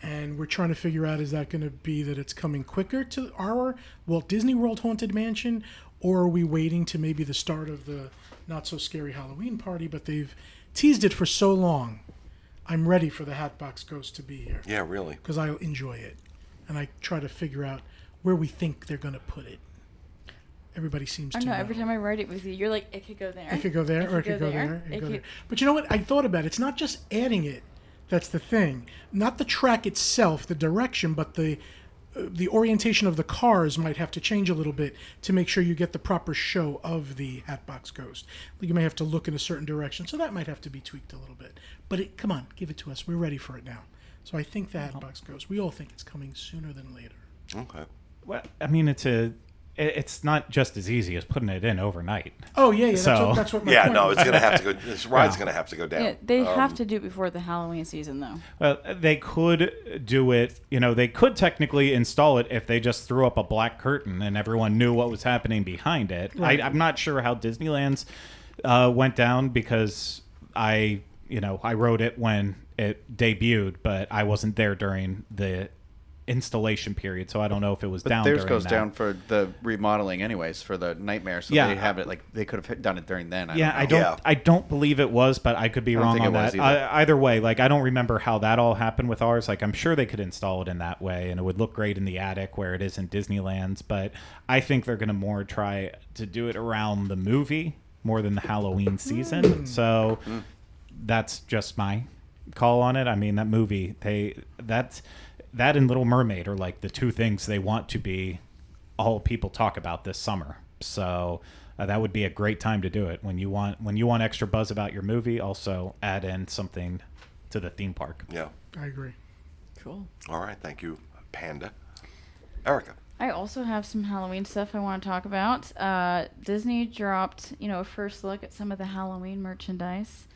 And we're trying to figure out, is that going to be that it's coming quicker to our Walt Disney World Haunted Mansion, or are we waiting to maybe the start of the not so scary Halloween party? But they've teased it for so long. I'm ready for the Hatbox Ghost to be here Yeah, really. because I enjoy it, and I try to figure out where we think they're going to put it. Everybody seems I to know. know. Every time I write it with you, you're like, it could go there. It could go there, or it could go there. It could go there. But you know what? I thought about it. It's not just adding it. That's the thing. Not the track itself, the direction, but the orientation of the cars might have to change a little bit to make sure you get the proper show of the Hatbox Ghost. You may have to look in a certain direction, so that might have to be tweaked a little bit. But come on, give it to us. We're ready for it now. So I think the Hatbox Ghost. We all think it's coming sooner than later. Okay. Well, I mean, it's not just as easy as putting it in overnight. Oh yeah. So- That's what my Yeah, point no, was. it's gonna have to go. This ride's gonna have to go down. Yeah, they have to do it before the Halloween season, though. Well, they could do it. They could technically install it if they just threw up a black curtain and everyone knew what was happening behind it. Right. I'm not sure how Disneyland's went down because I wrote it when it debuted, but I wasn't there during the installation period, so I don't know if it was down. Theirs during goes that. down for the remodeling, anyways, for the Nightmare. So Yeah. they have it they could have done it during then. I don't know. don't. I don't believe it was, but I could be don't wrong think on it was that. either. Either way, I don't remember how that all happened with ours. I'm sure they could install it in that way, and it would look great in the attic where it is in Disneyland's. But I think they're going to more try to do it around the movie more than the Halloween season. So that's just my call on it. I mean, that movie, that and Little Mermaid are like the 2 things they want to be all people talk about this summer. So that would be a great time to do it. When you want extra buzz about your movie, also add in something to the theme park. Yeah. I agree. Cool. All right. Thank you, Panda. Erica. I also have some Halloween stuff I want to talk about. Disney dropped, a first look at some of the Halloween merchandise.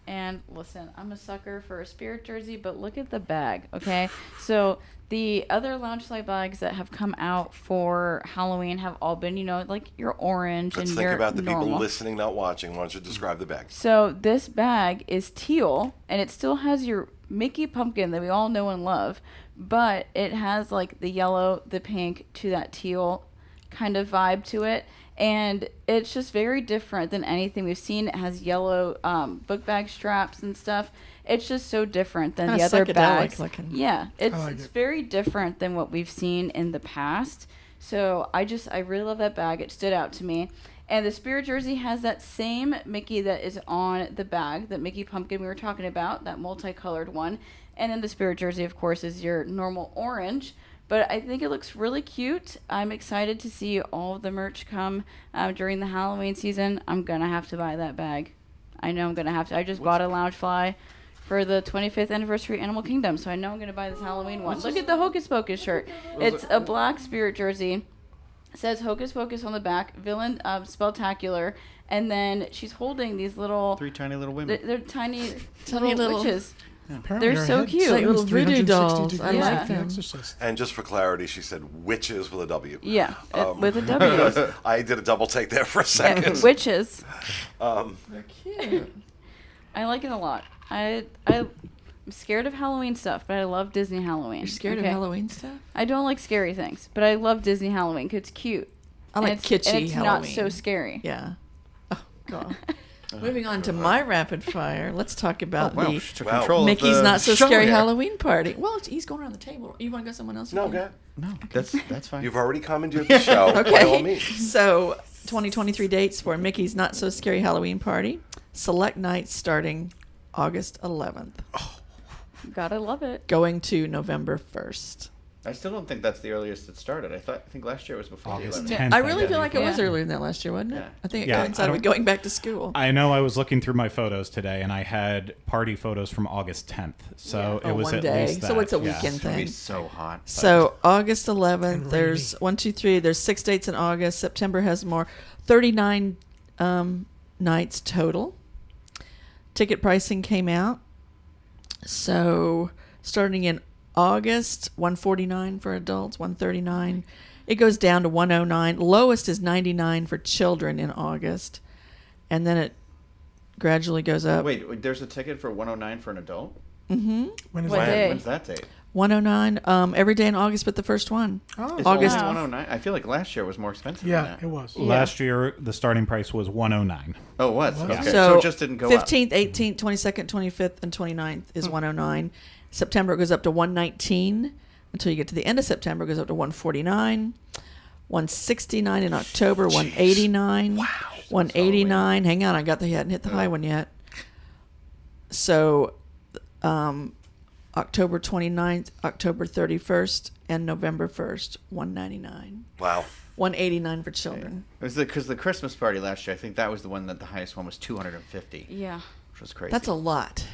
And listen, I'm a sucker for a spirit jersey, but look at the bag, okay? So the other Loungefly bags that have come out for Halloween have all been, like your orange Let's and think your about the normal. people listening, not watching. Why don't you describe the bag? So this bag is teal, and it still has your Mickey pumpkin that we all know and love, but it has like the yellow, the pink to that teal kind of vibe to it. And it's just very different than anything we've seen. It has yellow book bag straps and stuff. It's just so different than Kinda the other psychedelic bags. looking. Yeah, it's like it's it. very different than what we've seen in the past. So I really love that bag. It stood out to me. And the spirit jersey has that same Mickey that is on the bag, that Mickey pumpkin we were talking about, that multicolored one. And then the spirit jersey, of course, is your normal orange. But I think it looks really cute. I'm excited to see all of the merch come during the Halloween season. I'm going to have to buy that bag. I know I'm going to have to. I just bought a Loungefly for the 25th anniversary Animal Kingdom, so I know I'm going to buy this Halloween one. Look at the Hocus Pocus shirt. It's a black spirit jersey says Hocus Pocus on the back, villain Spectacular, and then she's holding these little 3 tiny little women. they're tiny, Tiny little little- witches. Apparently They're her so head cute. It's like little spins voodoo 360 dolls. I degrees like like The them. Exorcist. And just for clarity, she said witches with a W. Yeah, with a W. I did a double take there for a Yeah, second. witches. They're cute. I like it a lot. I'm scared of Halloween stuff, but I love Disney Halloween. You're scared of Okay? Halloween stuff? I don't like scary things, but I love Disney Halloween because it's cute. I like and kitschy and it's Halloween. not so scary. Yeah. Oh, God. Moving on to my rapid fire. Let's talk about Wow, the she took Wow. control Mickey's of the Not So show Scary here. Halloween party. Well, he's going around the table. You want to go somewhere else? No, again? go ahead. No, that's fine. You've already commandeered the show. By all Okay. means. So, 2023 dates for Mickey's Not So Scary Halloween party. Select nights starting August 11th, Gotta love it. going to November 1st. I still don't think that's the earliest it started. I think last year was before August the 10th. 11th. I really feel like it was Yeah. earlier than that last year, wasn't it? Yeah. I think it Yeah, coincided I with don't- going back to school. I know I was looking through my photos today, and I had party photos from August 10th. So Oh, it was one at day. least that. So it's a yeah. weekend It's gonna be thing. so hot. but- So August 11th, And there's rainy. 1, 2, 3. There's 6 dates in August. September has more. 39 nights total. Ticket pricing came out. So starting in August, 149 for adults, 139. It goes down to 109. Lowest is 99 for children in August, and then it gradually goes up. wait, there's a ticket for 109 for an adult? When is What that? day? When's that date? 109 every day in August, but the first one. Oh, It's August- only 109. I feel like last year was more expensive. than yeah, that. it was. Last year, the starting price was 109. Oh, it was. Was Okay, it? so it just didn't go up. 15th, 18th, 22nd, 25th, and 29th is 109. September it goes up to 119 until you get to the end of September. It goes up to 149. 169 in October. 189. Wow. 189. Hang on, I hadn't hit the high one yet. So, October 29th, October 31st, and November 1st, 199. Wow. 189 for children. It was because the Christmas party last year, I think that was the one that the highest one was 250, Yeah. which was crazy. That's a lot.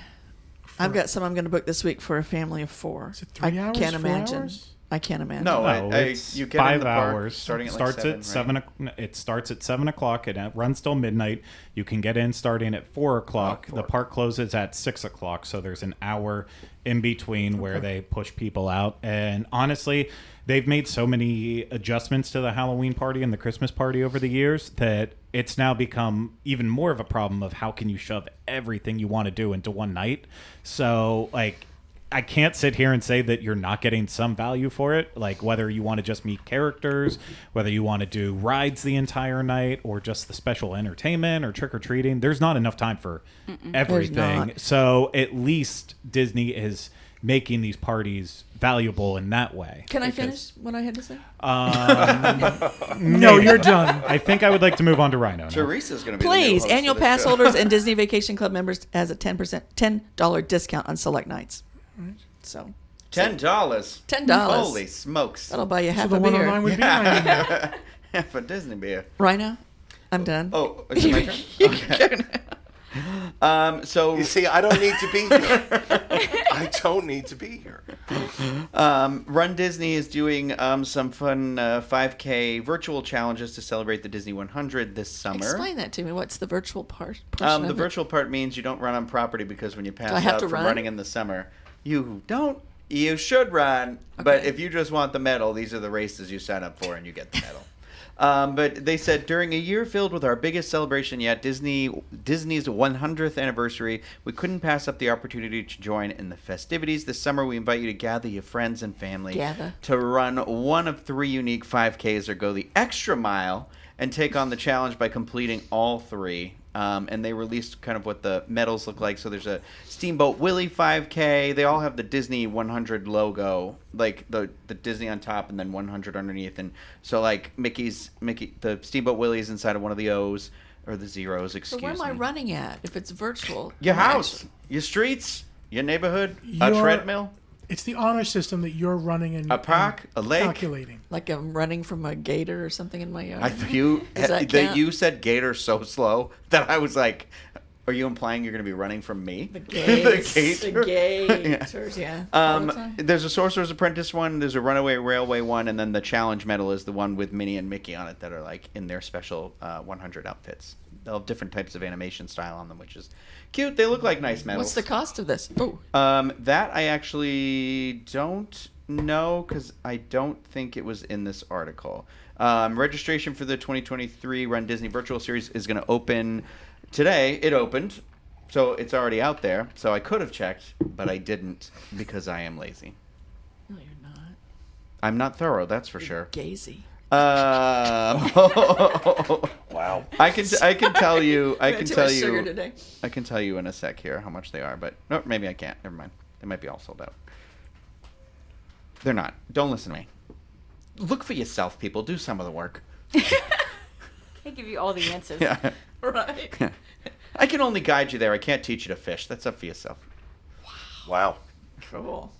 I've got some I'm going to book this week for a family of 4. Is it 3 hours, Can't 4 imagine. hours? I can't imagine. No, It's you get in 5 the park hours. starting at starts like 7, at 7. It starts at 7 o'clock and it runs till midnight. You can get in starting at 4 o'clock. Oh, The park closes at 6 o'clock, so there's an hour in between where they push people out. And honestly, they've made so many adjustments to the Halloween party and the Christmas party over the years that it's now become even more of a problem of how can you shove everything you want to do into one night. So like, I can't sit here and say that you're not getting some value for it, like whether you want to just meet characters, whether you want to do rides the entire night, or just the special entertainment or trick-or-treating. There's not enough time for everything. not. So at least Disney is making these parties valuable in that way. Can I Because- finish what I had to say? No, you're done. I think I would like to move on to Rhino now. Teresa's going to be Please, the new host annual of this pass show. holders and Disney Vacation Club members has a $10 discount on select nights. So $10. $10. Holy smokes! that'll buy you So half the a 109 beer. would be 99. Half a Disney beer. Rhino, I'm done. Oh, is it my turn? Okay. So You see, I don't need to be here. I don't need to be here. Run Disney is doing some fun 5K virtual challenges to celebrate the Disney 100 this summer. Explain that to me. What's the virtual part? The virtual part means you don't run on property because when you pass I have out to from run? running in the summer, you don't. You should run, but Okay. if you just want the medal, these are the races you sign up for and you get the medal. But they said during a year filled with our biggest celebration yet, Disney's 100th anniversary, we couldn't pass up the opportunity to join in the festivities. This summer, we invite you to gather your friends and family to run one of 3 unique 5Ks or go the extra mile and take on the challenge by completing all 3. And they released kind of what the medals look like. So there's a Steamboat Willie 5K. They all have the Disney 100 logo, like the Disney on top and then 100 underneath. And so like the Steamboat Willie is inside of one of the O's or the zeros, So excuse where am I me. running at if it's virtual? Your I'm house, actually- your streets, your neighborhood, a Your- treadmill, It's the honor system that you're running and a park, a lake. calculating. Like I'm running from a gator or something in my yard. You Does that count? you said gator so slow that I was like, Are you implying you're going to be running from me? The gays. gator? The gators, yeah. All the time. There's a Sorcerer's Apprentice one, there's a Runaway Railway one, and then the Challenge Medal is the one with Minnie and Mickey on it that are like in their special 100 outfits. They'll have different types of animation style on them, which is cute. They look like nice medals. What's the cost of this? Oh, That I actually don't know because I don't think it was in this article. Registration for the 2023 Run Disney Virtual Series is going to open today. It opened, so it's already out there. So I could have checked, but I didn't because I am lazy. no, you're not. I'm not thorough, that's for sure. Gazy. Wow. I can tell you. I We can had too tell much sugar you. today. I can tell you in a sec here how much they are, but no, maybe I can't. Never mind. They might be all sold out. They're not. Don't listen to me. Look for yourself, people. Do some of the work. I give you all the answers. Yeah. Right. I can only guide you there. I can't teach you to fish. That's up for yourself. Wow. Cool.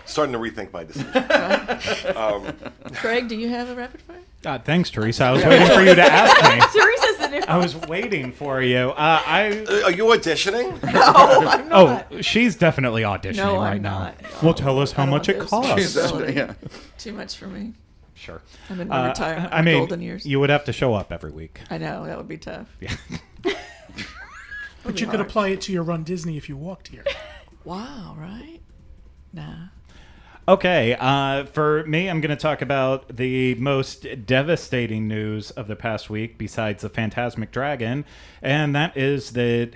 Starting to rethink my decision. Craig, do you have a rapid fire? Thanks, Teresa. I was waiting for you to ask me. Teresa's in it. I was waiting for you. Are you auditioning? I'm not. Oh, she's definitely auditioning No, right I'm now. not. Well, tell us how I don't much have it those costs. responsibilities. Yeah. Too much for me. Sure. I'm in my retirement, I mean, golden years. you would have to show up every week. I know, that would be tough. Yeah. But you could apply it to your Run Disney if you walked here. Wow, right? Nah. Okay, for me, I'm going to talk about the most devastating news of the past week besides the Fantasmic Dragon, and that is that,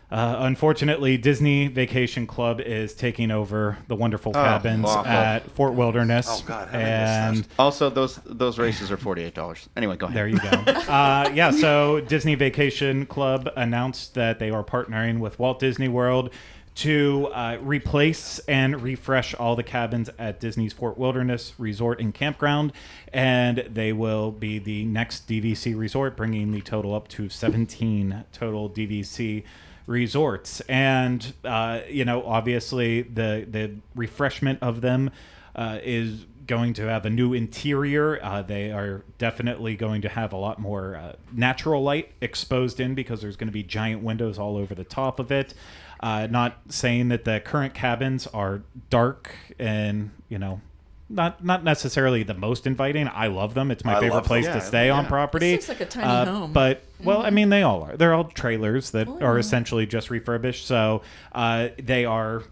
unfortunately, Disney Vacation Club is taking over the wonderful cabins awful. at Fort Wilderness. Oh, God, how did I miss and that? Also, those races are $48. Anyway, go ahead. there you go. Yeah, so Disney Vacation Club announced that they are partnering with Walt Disney World to replace and refresh all the cabins at Disney's Fort Wilderness Resort and Campground, and they will be the next DVC resort, bringing the total up to 17 total DVC resorts. And obviously the refreshment of them is going to have a new interior. They are definitely going to have a lot more natural light exposed in because there's going to be giant windows all over the top of it. Not saying that the current cabins are dark and, not necessarily the most inviting. I love them. It's my I favorite love them. place Yeah, to stay on yeah. property. This looks like a tiny home. But, well, I mean, they all are. They're all trailers that are essentially just refurbished. So they are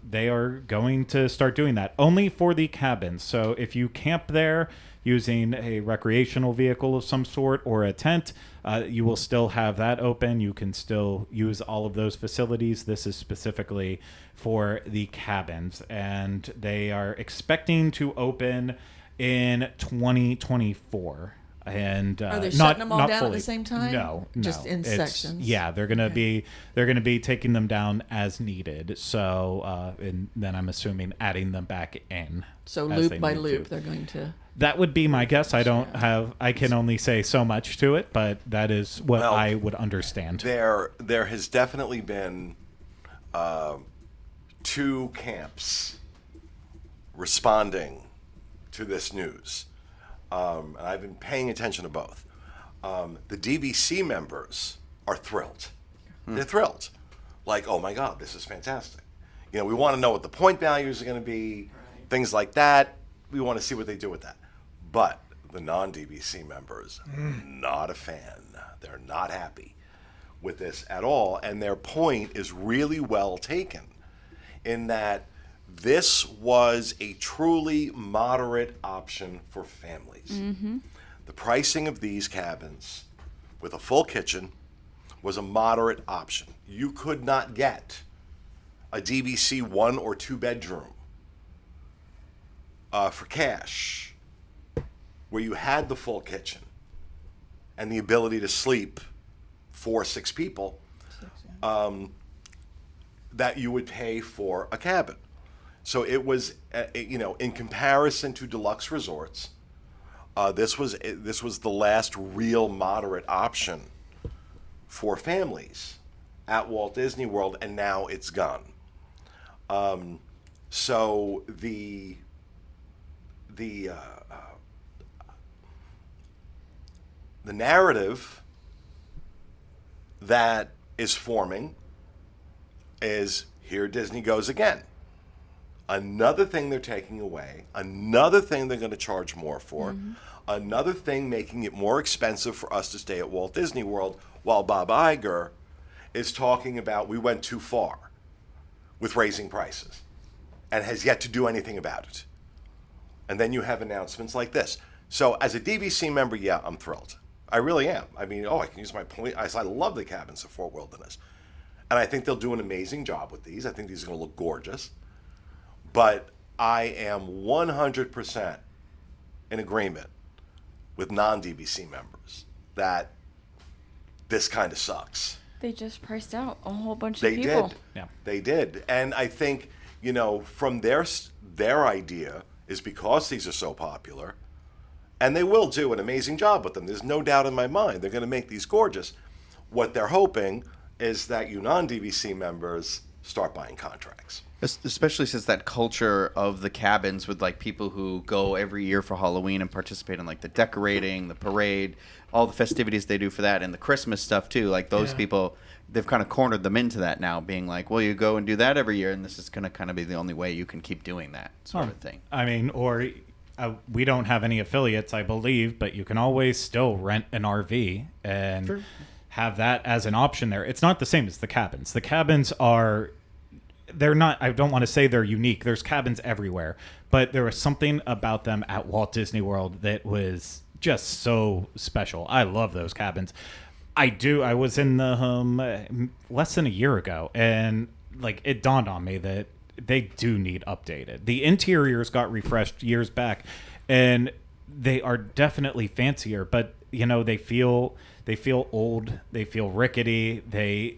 going to start doing that only for the cabins. So if you camp there using a recreational vehicle of some sort or a tent, you will still have that open. You can still use all of those facilities. This is specifically for the cabins, and they are expecting to open in 2024. And Are they not, shutting them all not down at fully. the same time? No, Just in It's- sections? Yeah, they're gonna be taking them down as needed. So, and then I'm assuming adding them back in. So as they loop by need loop, to. they're going to. That would be my guess. I can only say so much to it, but that is what Well, I would understand. There has definitely been two camps responding to this news. And I've been paying attention to both. The DVC members are thrilled. They're thrilled. Like, oh my God, this is fantastic. We want to know what the point values are going to be, things like that. We want to see what they do with that. But the non-DVC members, not a fan. They're not happy with this at all. And their point is really well taken in that this was a truly moderate option for families. The pricing of these cabins with a full kitchen was a moderate option. You could not get a DVC 1 or 2 bedroom for cash where you had the full kitchen and the ability to sleep 4 or 6 people that you would pay for a cabin. So it was, in comparison to deluxe resorts, this was the last real moderate option for families at Walt Disney World, and now it's gone. So the narrative that is forming is here Disney goes again. Another thing they're taking away, another thing they're going to charge more for, another thing making it more expensive for us to stay at Walt Disney World, while Bob Iger is talking about we went too far with raising prices and has yet to do anything about it. And then you have announcements like this. So as a DVC member, yeah, I'm thrilled. I really am. I mean, I can use my point. I love the cabins at Fort Wilderness. And I think they'll do an amazing job with these. I think these are going to look gorgeous. But I am 100% in agreement with non-DVC members that this kind of sucks. They just priced out a whole bunch They of people. did. Yeah. They did. And I think, from their idea is because these are so popular, and they will do an amazing job with them. There's no doubt in my mind they're going to make these gorgeous. What they're hoping is that you non-DVC members start buying contracts. Especially since that culture of the cabins with like people who go every year for Halloween and participate in like the decorating, the parade, all the festivities they do for that, and the Christmas stuff too. Like those Yeah. people, they've kind of cornered them into that now, being like, well, you go and do that every year, and this is going to kind of be the only way you can keep doing that sort of thing. I mean, or we don't have any affiliates, I believe, but you can always still rent an RV and have that as an option there. It's not the same as the cabins. The cabins they're not, I don't want to say they're unique. There's cabins everywhere, but there was something about them at Walt Disney World that was just so special. I love those cabins. I was in the less than a year ago, and like it dawned on me that they do need updated. The interiors got refreshed years back, and they are definitely fancier, but they feel old, they feel rickety, they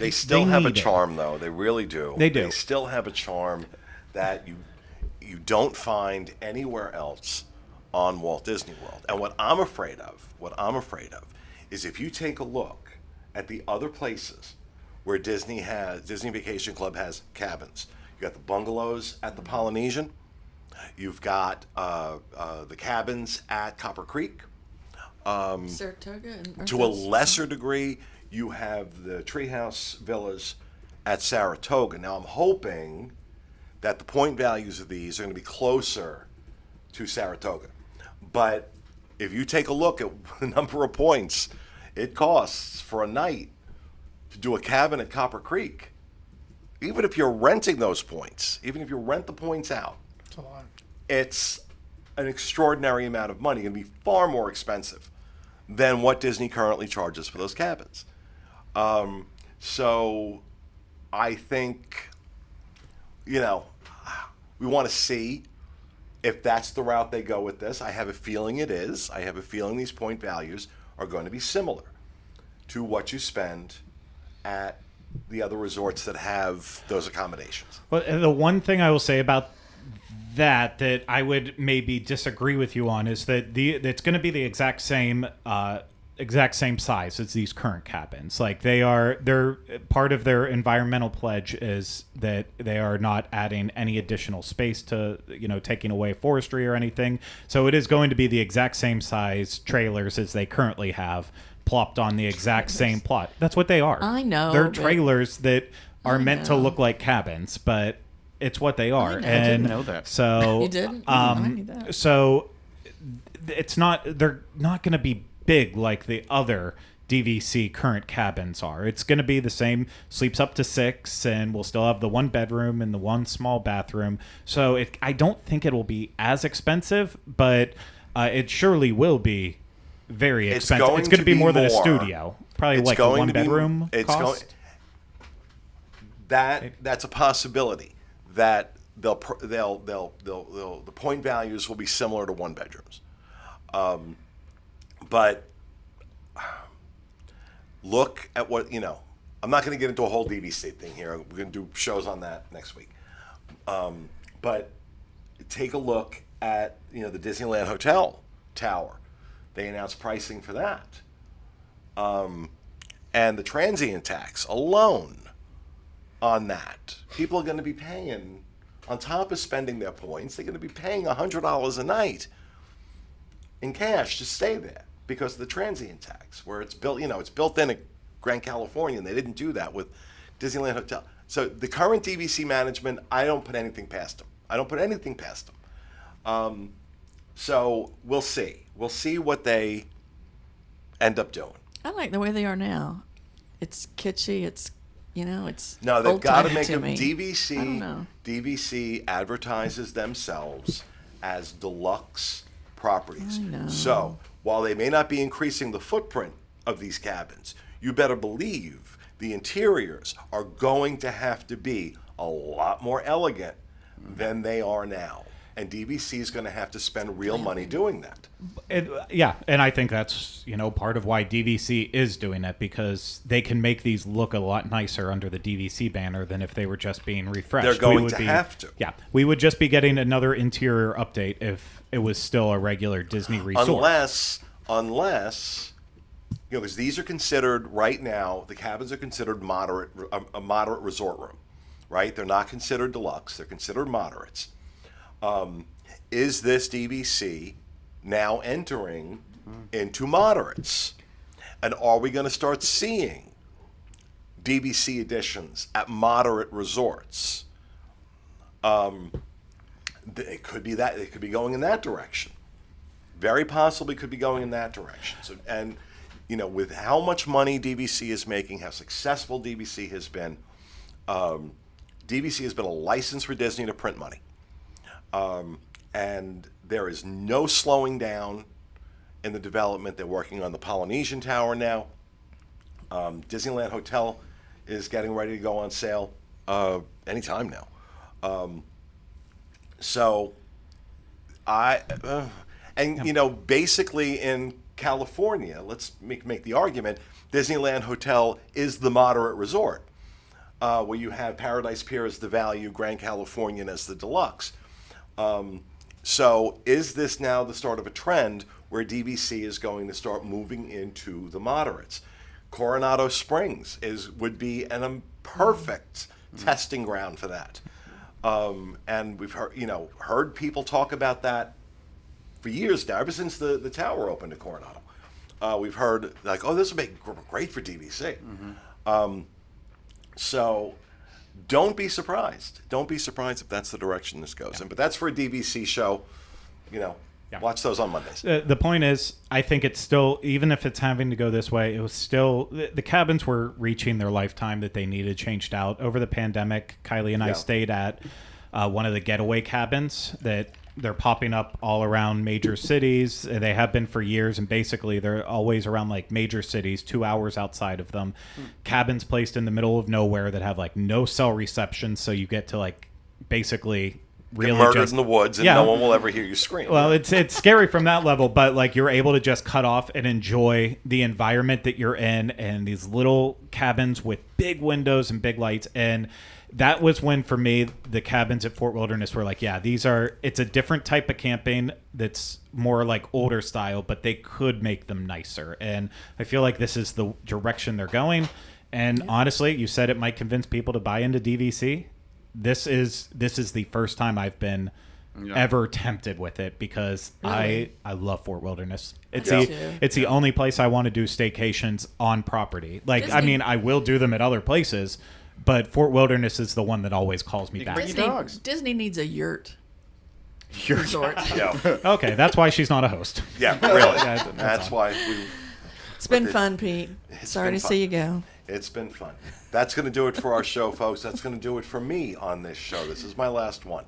still have a need it. charm, though. They really do. They do. They still have a charm that you don't find anywhere else on Walt Disney World. And what I'm afraid of is if you take a look at the other places where Disney Vacation Club has cabins. You got the bungalows at the Polynesian. You've got the cabins at Copper Creek. Saratoga and To a lesser degree, you have the treehouse villas at Saratoga. Now, I'm hoping that the point values of these are going to be closer to Saratoga. But if you take a look at the number of points it costs for a night to do a cabin at Copper Creek, even if you're renting those points, even if you rent the points out, It's a lot. it's an extraordinary amount of money. It's going to be far more expensive than what Disney currently charges for those cabins. So I think, we want to see if that's the route they go with this. I have a feeling it is. I have a feeling these point values are going to be similar to what you spend at the other resorts that have those accommodations. Well, the one thing I will say about that I would maybe disagree with you on is that it's going to be the exact same size as these current cabins. Like they're part of their environmental pledge is that they are not adding any additional space to taking away forestry or anything. So it is going to be the exact same size trailers as they currently have plopped on the exact same plot. That's what they are. I know, They're but- trailers that are meant to know. look like cabins, but it's what they are. I know. I And didn't know that. So You didn't? I knew that. So it's not. They're not going to be big like the other DVC current cabins are. It's going to be the same. Sleeps up to 6, and we'll still have the 1 bedroom and the 1 small bathroom. So I don't think it will be as expensive, but it surely will be very expensive. It's going to be more than a studio. Probably It's like a going 1 to be- bedroom cost. That's a possibility that the point values will be similar to 1 bedrooms. But look at what, I'm not going to get into a whole DVC thing here. We're going to do shows on that next week. But take a look at, the Disneyland Hotel Tower. They announced pricing for that. And the transient tax alone on that. People are going to be paying, on top of spending their points, they're going to be paying $100 a night in cash to stay there. because of the transient tax, where it's built, it's built in at Grand California, and they didn't do that with Disneyland Hotel. So the current DVC management, I don't put anything past them. So we'll see. We'll see what they end up doing. I like the way they are now. It's kitschy. It's it's No, they've got to old-timey make to them me. DVC. I don't know. DVC advertises themselves as deluxe properties. I know. So while they may not be increasing the footprint of these cabins, you better believe the interiors are going to have to be a lot more elegant than they are now. And DVC is going to have to spend real money doing that. Yeah, and I think that's part of why DVC is doing that, because they can make these look a lot nicer under the DVC banner than if they were just being refreshed. They're going to have to. Yeah, we would just be getting another interior update if it was still a regular Disney resort. Unless because these are considered right now, the cabins are considered a moderate resort room, right? They're not considered deluxe; they're considered moderates. Is this DVC now entering into moderates? And are we going to start seeing DVC editions at moderate resorts? It could be that. It could be going in that direction. Very possibly could be going in that direction. So, and, with how much money DVC is making, how successful DVC has been, DVC has been a license for Disney to print money. And there is no slowing down in the development. They're working on the Polynesian Tower now. Disneyland Hotel is getting ready to go on sale anytime now. Basically in California, let's make the argument, Disneyland Hotel is the moderate resort, where you have Paradise Pier as the value, Grand Californian as the deluxe. So is this now the start of a trend where DVC is going to start moving into the moderates? Coronado Springs would be a perfect testing ground for that. And we've heard people talk about that for years now, ever since the tower opened at Coronado. We've heard this would make great for DVC. So don't be surprised. Don't be surprised if that's the direction this goes in. But that's for a DVC show. Watch those on Mondays. The point is, I think it's still, even if it's having to go this way, it was still, the cabins were reaching their lifetime that they needed changed out. Over the pandemic, Kylie and I stayed at one of the getaway cabins that they're popping up all around major cities. They have been for years, and basically they're always around major cities, 2 hours outside of them. Cabins placed in the middle of nowhere that have no cell reception, so you get to basically really get murdered in the woods, and no one will ever hear you scream. Well, it's scary from that level, but you're able to just cut off and enjoy the environment that you're in, and these little cabins with big windows and big lights. And that was when, for me, the cabins at Fort Wilderness were it's a different type of camping that's more older style, but they could make them nicer. And I feel like this is the direction they're going. And honestly, you said it might convince people to buy into DVC. This is the first time I've been ever tempted with it, because I love Fort Wilderness. It's the only place I want to do staycations on property. I will do them at other places, but Fort Wilderness is the one that always calls me back. Disney needs a yurt resort. Okay, that's why she's not a host. Yeah, really. That's why It's been fun, Pete. Sorry to see you go. It's been fun. That's going to do it for our show, folks. That's going to do it for me on this show. This is my last one.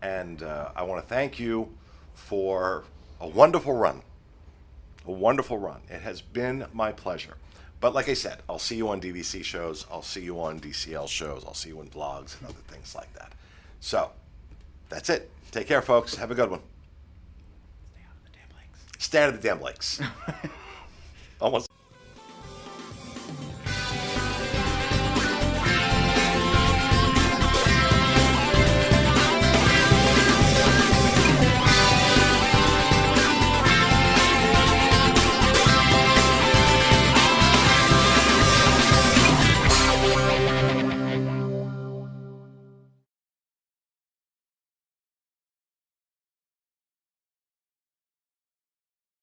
And I want to thank you for a wonderful run. A wonderful run. It has been my pleasure. But like I said, I'll see you on DVC shows. I'll see you on DCL shows. I'll see you in vlogs and other things like that. So that's it. Take care, folks. Have a good one. Stay out of the damn lakes. Almost.